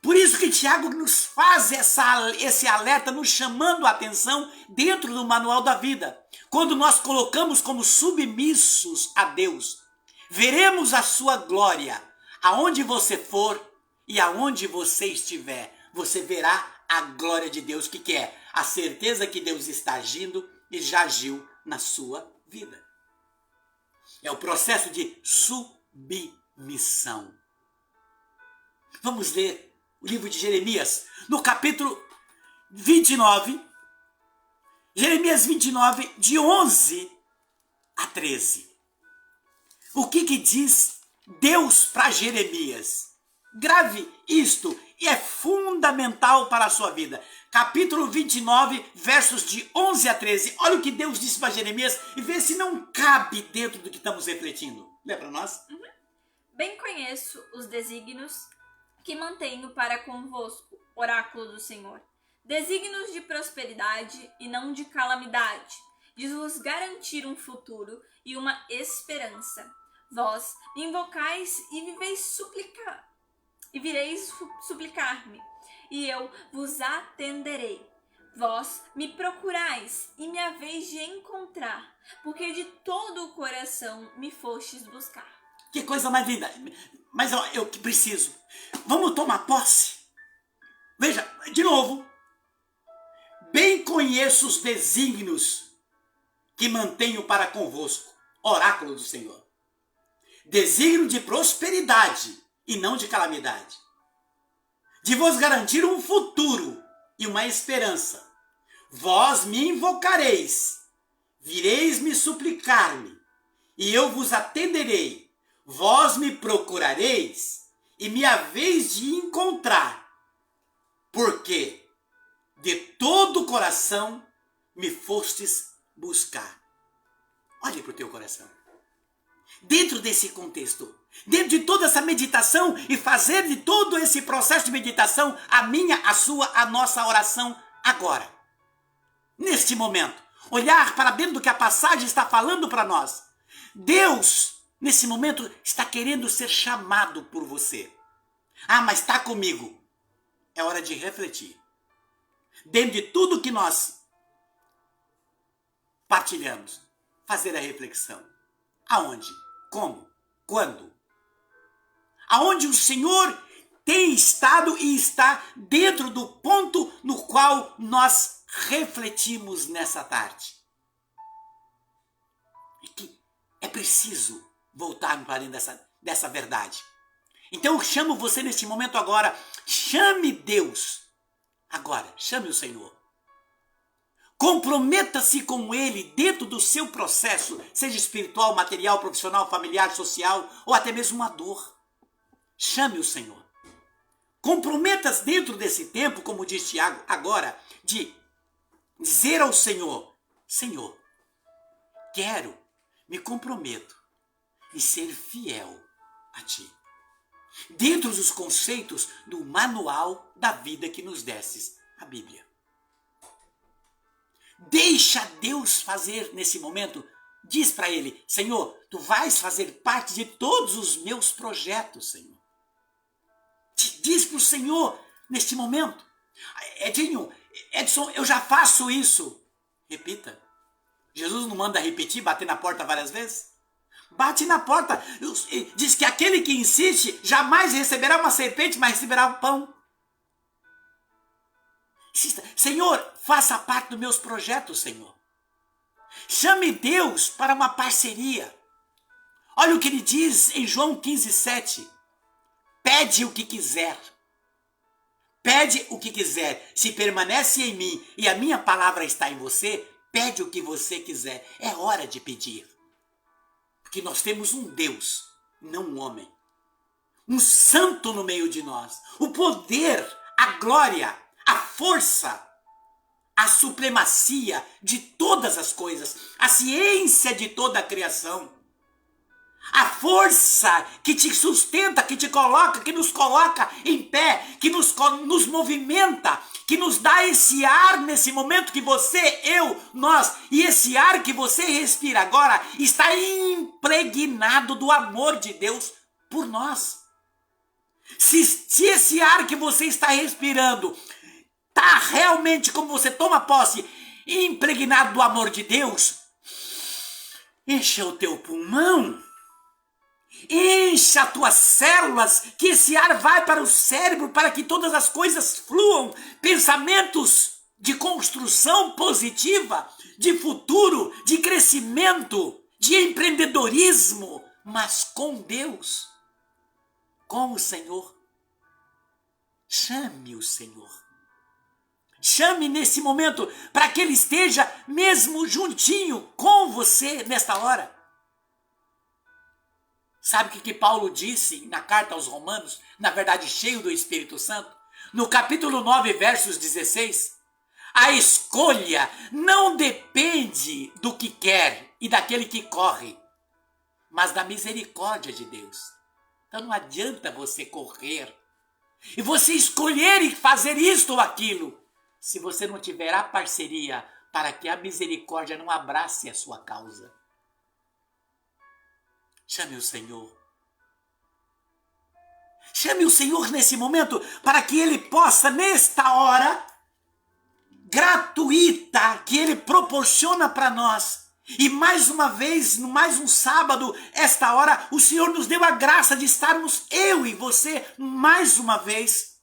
Por isso que Tiago nos faz esse alerta, nos chamando a atenção dentro do manual da vida. Quando nós colocamos como submissos a Deus, veremos a sua glória. Aonde você for e aonde você estiver, você verá a glória de Deus, que é a certeza que Deus está agindo e já agiu na sua vida. É o processo de submissão. Vamos ler o livro de Jeremias, no capítulo 29, Jeremias 29, de 11 a 13. O que diz Deus para Jeremias? Grave isto, e é fundamental para a sua vida. Capítulo 29, versos de 11 a 13. Olha o que Deus disse para Jeremias e vê se não cabe dentro do que estamos refletindo. Lê para nós. Bem conheço os desígnios que mantenho para convosco, oráculo do Senhor. Desígnios de prosperidade e não de calamidade, de vos garantir um futuro e uma esperança. Vós me invocais e vireis suplicar-me, e eu vos atenderei. Vós me procurais e me haveis de encontrar, porque de todo o coração me fostes buscar. Que coisa mais linda! Mas eu que preciso. Vamos tomar posse? Veja, de novo. Bem conheço os desígnios que mantenho para convosco, oráculo do Senhor. Desígnio de prosperidade e não de calamidade. De vos garantir um futuro e uma esperança. Vós me invocareis, vireis me suplicar-me, e eu vos atenderei. Vós me procurareis e me haveis de encontrar. Por quê? de todo o coração me fostes buscar. Olhe para o teu coração. Dentro desse contexto, dentro de toda essa meditação e fazer de todo esse processo de meditação a minha, a sua, a nossa oração agora. Neste momento, olhar para dentro do que a passagem está falando para nós. Deus, nesse momento, está querendo ser chamado por você. Ah, mas está comigo. É hora de refletir. Dentro de tudo que nós partilhamos, fazer a reflexão. Aonde? Como? Quando? Aonde o Senhor tem estado e está dentro do ponto no qual nós refletimos nessa tarde. E que é preciso voltar para dentro dessa verdade. Então eu chamo você neste momento agora, chame Deus. Agora, chame o Senhor. Comprometa-se com Ele dentro do seu processo, seja espiritual, material, profissional, familiar, social ou até mesmo uma dor. Chame o Senhor. Comprometa-se dentro desse tempo, como diz Tiago agora, de dizer ao Senhor, Senhor, me comprometo em ser fiel a Ti. Dentro dos conceitos do manual da vida que nos destes, a Bíblia. Deixa Deus fazer nesse momento. Diz para Ele, Senhor, Tu vais fazer parte de todos os meus projetos, Senhor. Diz para o Senhor neste momento. Edson, eu já faço isso. Repita. Jesus não manda repetir, bater na porta várias vezes? Bate na porta. Diz que aquele que insiste jamais receberá uma serpente, mas receberá um pão. Senhor, faça parte dos meus projetos, Senhor. Chame Deus para uma parceria. Olha o que ele diz em João 15:7. Pede o que quiser. Pede o que quiser. Se permanece em mim e a minha palavra está em você, pede o que você quiser. É hora de pedir. Porque nós temos um Deus, não um homem. Um santo no meio de nós. O poder, a glória, a força, a supremacia de todas as coisas, a ciência de toda a criação, a força que te sustenta, que te coloca, que nos coloca em pé, que nos movimenta, que nos dá esse ar nesse momento que você, eu, nós, e esse ar que você respira agora está impregnado do amor de Deus por nós. Se esse ar que você está respirando está realmente, como você toma posse, impregnado do amor de Deus, encha o teu pulmão, encha as tuas células, que esse ar vai para o cérebro, para que todas as coisas fluam, pensamentos de construção positiva, de futuro, de crescimento, de empreendedorismo, mas com Deus, com o Senhor. Chame o Senhor. Chame nesse momento para que Ele esteja mesmo juntinho com você nesta hora. Sabe o que Paulo disse na carta aos Romanos, na verdade cheio do Espírito Santo? No capítulo 9, versos 16. A escolha não depende do que quer e daquele que corre, mas da misericórdia de Deus. Então não adianta você correr e você escolher e fazer isto ou aquilo, se você não tiver a parceria para que a misericórdia não abrace a sua causa. Chame o Senhor. Chame o Senhor nesse momento para que Ele possa, nesta hora gratuita que Ele proporciona para nós. E mais uma vez, mais um sábado, esta hora, o Senhor nos deu a graça de estarmos, eu e você, mais uma vez,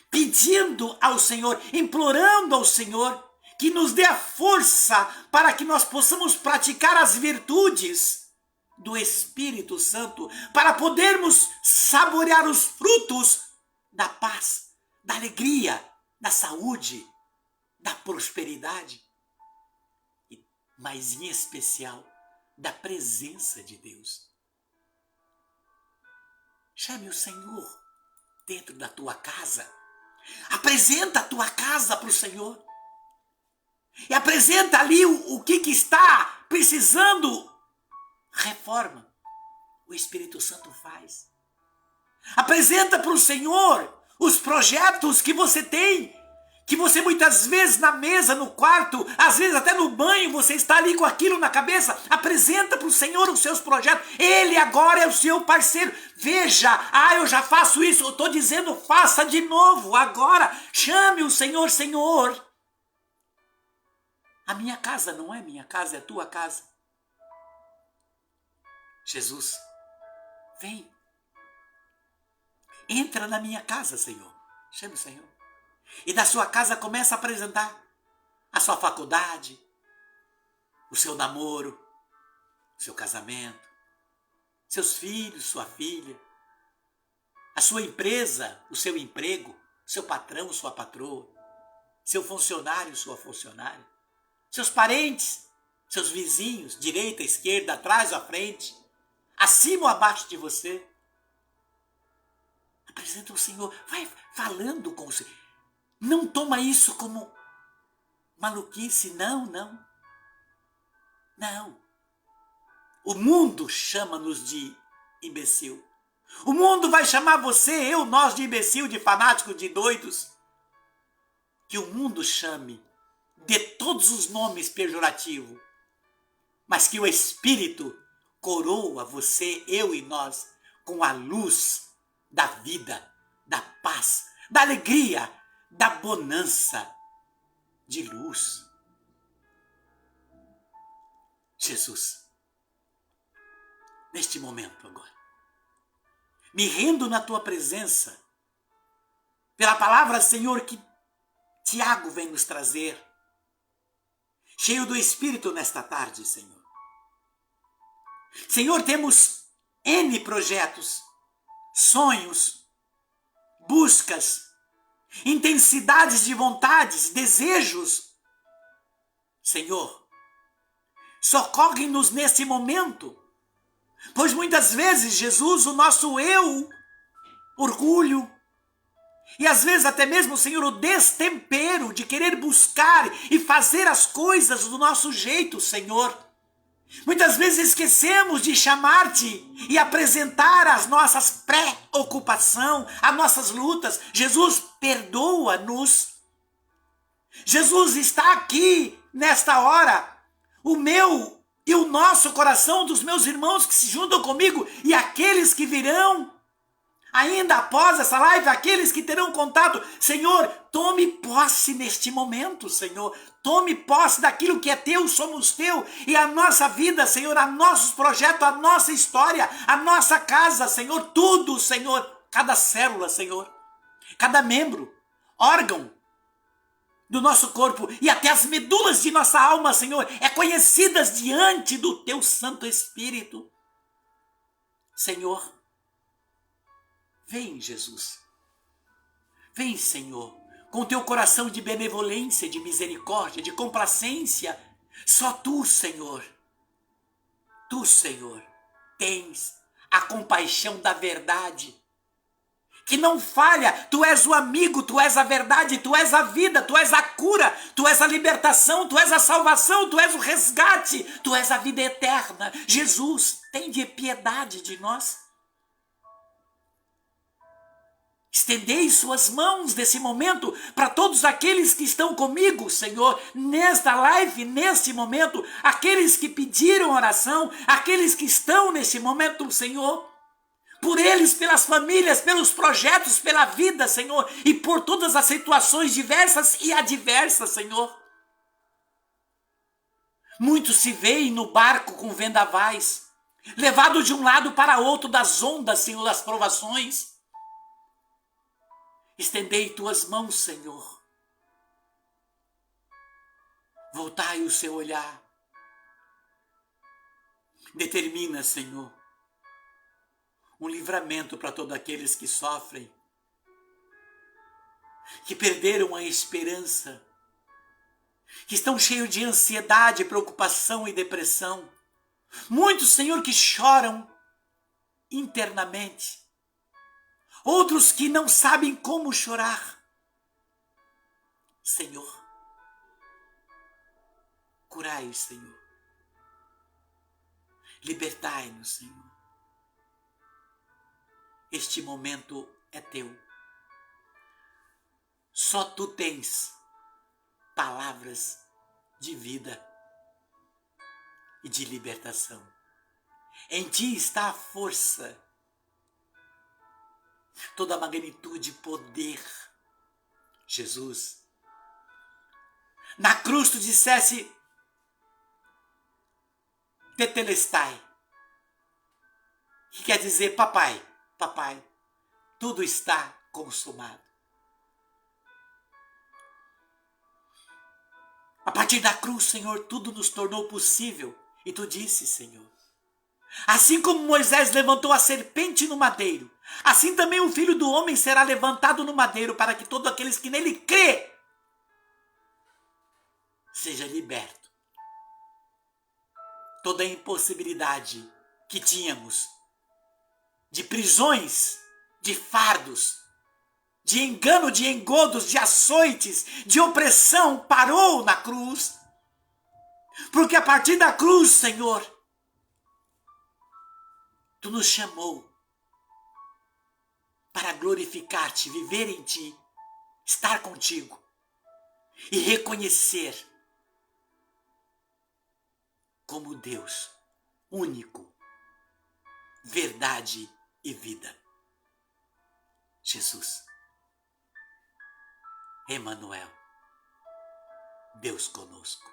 pedindo ao Senhor, implorando ao Senhor, que nos dê a força para que nós possamos praticar as virtudes do Espírito Santo, para podermos saborear os frutos da paz, da alegria, da saúde, da prosperidade, mas em especial da presença de Deus. Chame o Senhor dentro da tua casa. Apresenta a tua casa para o Senhor. E apresenta ali o que está precisando reforma. O Espírito Santo faz. Apresenta para o Senhor os projetos que você tem, que você muitas vezes na mesa, no quarto, às vezes até no banho, você está ali com aquilo na cabeça. Apresenta para o Senhor os seus projetos. Ele agora é o seu parceiro. Veja, eu já faço isso. Eu estou dizendo, faça de novo. Agora, chame o Senhor, Senhor. A minha casa não é minha casa, é a tua casa. Jesus, vem. Entra na minha casa, Senhor. Chame o Senhor. E da sua casa começa a apresentar a sua faculdade, o seu namoro, o seu casamento, seus filhos, sua filha, a sua empresa, o seu emprego, seu patrão, sua patroa, seu funcionário, sua funcionária, seus parentes, seus vizinhos, direita, esquerda, atrás ou à frente, acima ou abaixo de você. Apresenta o Senhor, vai falando com o Senhor. Não toma isso como maluquice, não. Não. O mundo chama-nos de imbecil. O mundo vai chamar você, nós de imbecil, de fanático, de doidos. Que o mundo chame de todos os nomes pejorativos. Mas que o Espírito coroa você, eu e nós, com a luz da vida, da paz, da alegria, da bonança, de luz. Jesus, neste momento agora, me rendo na tua presença, pela palavra, Senhor, que Tiago vem nos trazer, cheio do Espírito nesta tarde, Senhor. Senhor, temos N projetos, sonhos, buscas, intensidades de vontades, desejos. Senhor, socorre-nos nesse momento, pois muitas vezes, Jesus, o nosso eu, orgulho, e às vezes até mesmo, Senhor, o destempero de querer buscar e fazer as coisas do nosso jeito, Senhor. Muitas vezes esquecemos de chamar-te e apresentar as nossas preocupações, as nossas lutas. Jesus, perdoa-nos. Jesus está aqui nesta hora. O meu e o nosso coração dos meus irmãos que se juntam comigo e aqueles que virão ainda após essa live, aqueles que terão contato. Senhor, tome posse neste momento, Senhor. Tome posse daquilo que é teu, somos teu. E a nossa vida, Senhor, a nossos projetos, a nossa história, a nossa casa, Senhor, tudo, Senhor. Cada célula, Senhor. Cada membro, órgão do nosso corpo e até as medulas de nossa alma, Senhor, é conhecidas diante do teu Santo Espírito. Senhor, vem, Jesus. Vem, Senhor, com teu coração de benevolência, de misericórdia, de complacência. Só tu, Senhor, tens a compaixão da verdade, que não falha. Tu és o amigo, tu és a verdade, tu és a vida, tu és a cura, tu és a libertação, tu és a salvação, tu és o resgate, tu és a vida eterna. Jesus, tem de piedade de nós. Estendei suas mãos nesse momento para todos aqueles que estão comigo, Senhor, nesta live, neste momento, aqueles que pediram oração, aqueles que estão neste momento, Senhor, por eles, pelas famílias, pelos projetos, pela vida, Senhor, e por todas as situações diversas e adversas, Senhor. Muitos se veem no barco com vendavais, levado de um lado para outro das ondas, Senhor, das provações. Estendei tuas mãos, Senhor. Voltai o seu olhar. Determina, Senhor, um livramento para todos aqueles que sofrem, que perderam a esperança, que estão cheios de ansiedade, preocupação e depressão. Muitos, Senhor, que choram internamente. Outros que não sabem como chorar. Senhor. Curai, Senhor. Libertai-nos, Senhor. Este momento é teu. Só tu tens palavras de vida e de libertação. Em ti está a força, toda a magnitude e poder. Jesus, na cruz tu dissesse tetelestai, que quer dizer papai, papai, tudo está consumado. A partir da cruz, Senhor, tudo nos tornou possível. E tu disse, Senhor, assim como Moisés levantou a serpente no madeiro, assim também o Filho do Homem será levantado no madeiro, para que todos aqueles que nele crê seja liberto. Toda a impossibilidade que tínhamos de prisões, de fardos, de engano, de engodos, de açoites, de opressão, parou na cruz. Porque a partir da cruz, Senhor, tu nos chamou para glorificar-te, viver em ti, estar contigo e reconhecer como Deus único, verdade e vida. Jesus, Emanuel, Deus conosco.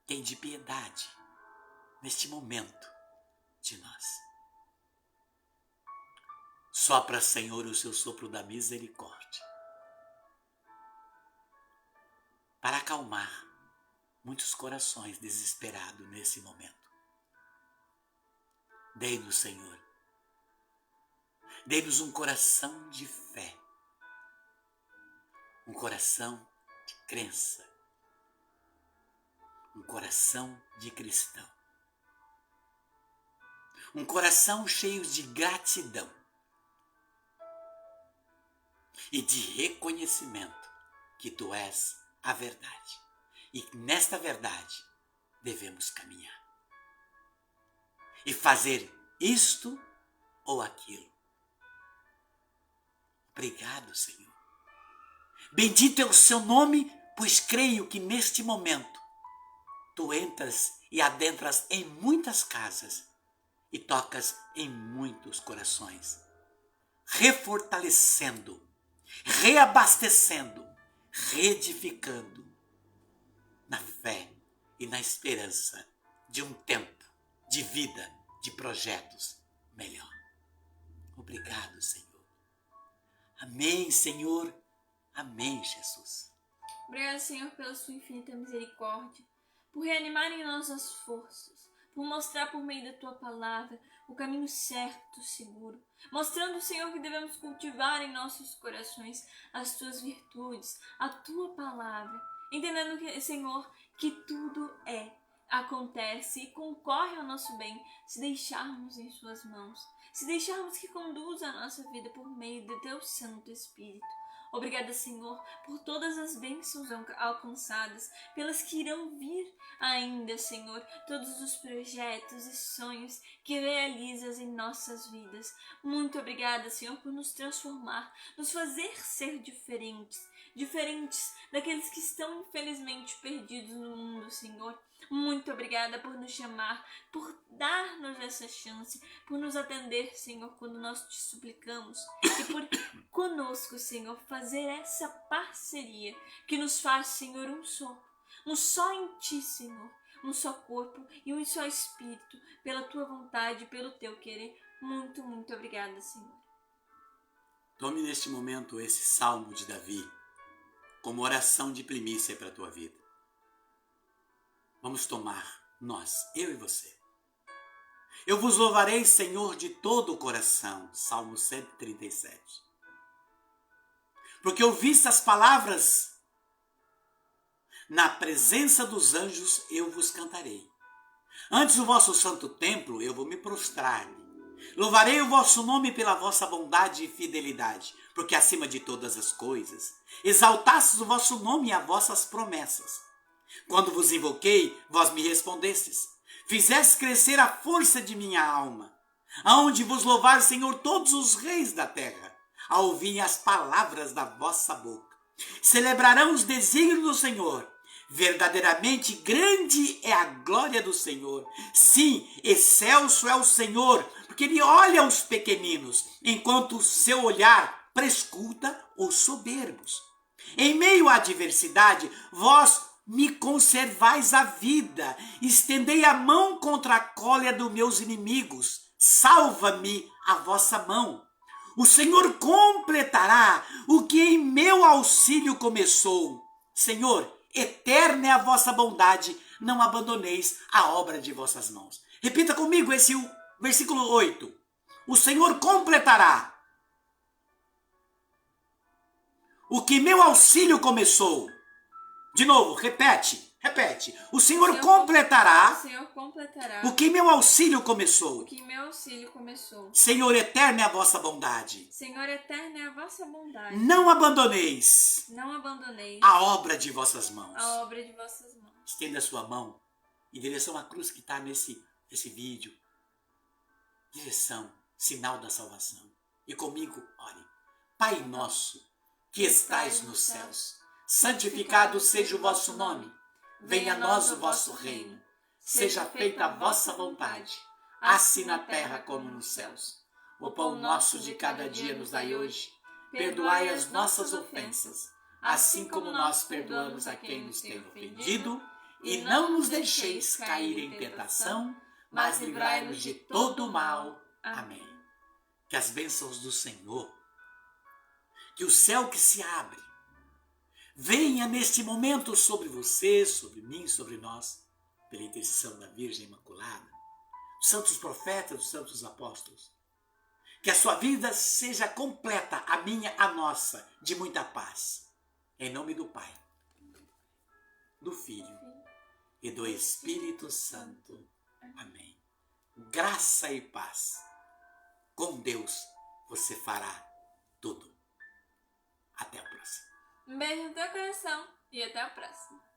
Tende piedade neste momento de nós. Sopra, Senhor, o seu sopro da misericórdia para acalmar muitos corações desesperados nesse momento. Dê-nos, Senhor, dê-nos um coração de fé, um coração de crença, um coração de cristão, um coração cheio de gratidão e de reconhecimento que tu és a verdade e nesta verdade devemos caminhar e fazer isto ou aquilo. Obrigado, Senhor. Bendito é o seu nome, pois creio que neste momento tu entras e adentras em muitas casas e tocas em muitos corações, refortalecendo, reabastecendo, reedificando na fé e na esperança de um tempo de vida, de projetos melhor. Obrigado, Senhor. Amém, Senhor. Amém, Jesus. Obrigado, Senhor, pela sua infinita misericórdia, por reanimar em nós as forças, por mostrar por meio da tua palavra o caminho certo, seguro, mostrando, Senhor, que devemos cultivar em nossos corações as tuas virtudes, a tua palavra, entendendo, que, Senhor, que tudo acontece e concorre ao nosso bem se deixarmos em suas mãos, se deixarmos que conduza a nossa vida por meio do teu Santo Espírito. Obrigada, Senhor, por todas as bênçãos alcançadas, pelas que irão vir ainda, Senhor, todos os projetos e sonhos que realizas em nossas vidas. Muito obrigada, Senhor, por nos transformar, nos fazer ser diferentes daqueles que estão infelizmente perdidos no mundo, Senhor. Muito obrigada por nos chamar, por dar-nos essa chance, por nos atender, Senhor, quando nós te suplicamos e por conosco, Senhor, fazer essa parceria que nos faz, Senhor, um só em ti, Senhor, um só corpo e um só espírito, pela tua vontade, pelo teu querer. Muito, muito obrigada, Senhor. Tome neste momento esse salmo de Davi como oração de primícia para a tua vida. Vamos tomar, nós, eu e você. Eu vos louvarei, Senhor, de todo o coração. Salmo 137. Porque ouviste as palavras, na presença dos anjos eu vos cantarei. Antes do vosso santo templo eu vou me prostrar, Louvarei o vosso nome pela vossa bondade e fidelidade, porque acima de todas as coisas, exaltastes o vosso nome e as vossas promessas. Quando vos invoquei, vós me respondestes. Fizeste crescer a força de minha alma. Aonde vos louvar, Senhor, todos os reis da terra, ao ouvirem as palavras da vossa boca. Celebrarão os desígnios do Senhor. Verdadeiramente grande é a glória do Senhor. Sim, excelso é o Senhor, porque ele olha os pequeninos, enquanto o seu olhar prescuta os soberbos. Em meio à adversidade, vós me conservais a vida. Estendei a mão contra a cólera dos meus inimigos. Salva-me a vossa mão. O Senhor completará o que em meu auxílio começou. Senhor, eterna é a vossa bondade, não abandoneis a obra de vossas mãos. Repita comigo esse versículo 8. O Senhor completará o que meu auxílio começou. De novo, repete. O Senhor completará o que meu auxílio começou. Senhor, eterna é a vossa bondade. Não abandoneis a obra de vossas mãos. Estenda a sua mão em direção à cruz que está nesse vídeo. Direção, sinal da salvação. E comigo, ore. Pai nosso, que estais nos céus, santificado seja o vosso nome. Venha a nós o vosso reino. Seja feita a vossa vontade, assim na terra como nos céus. O pão nosso de cada dia nos dai hoje. Perdoai as nossas ofensas, assim como nós perdoamos a quem nos tem ofendido. E não nos deixeis cair em tentação, mas livrai-nos de todo o mal. Amém. Que as bênçãos do Senhor, que o céu que se abre, venha neste momento sobre você, sobre mim, sobre nós, pela intercessão da Virgem Imaculada, dos santos profetas, dos santos apóstolos. Que a sua vida seja completa, a minha, a nossa, de muita paz. Em nome do Pai, do Filho e do Espírito Santo. Amém. Graça e paz. Com Deus você fará tudo. Até a próxima. Um beijo no teu coração e até a próxima.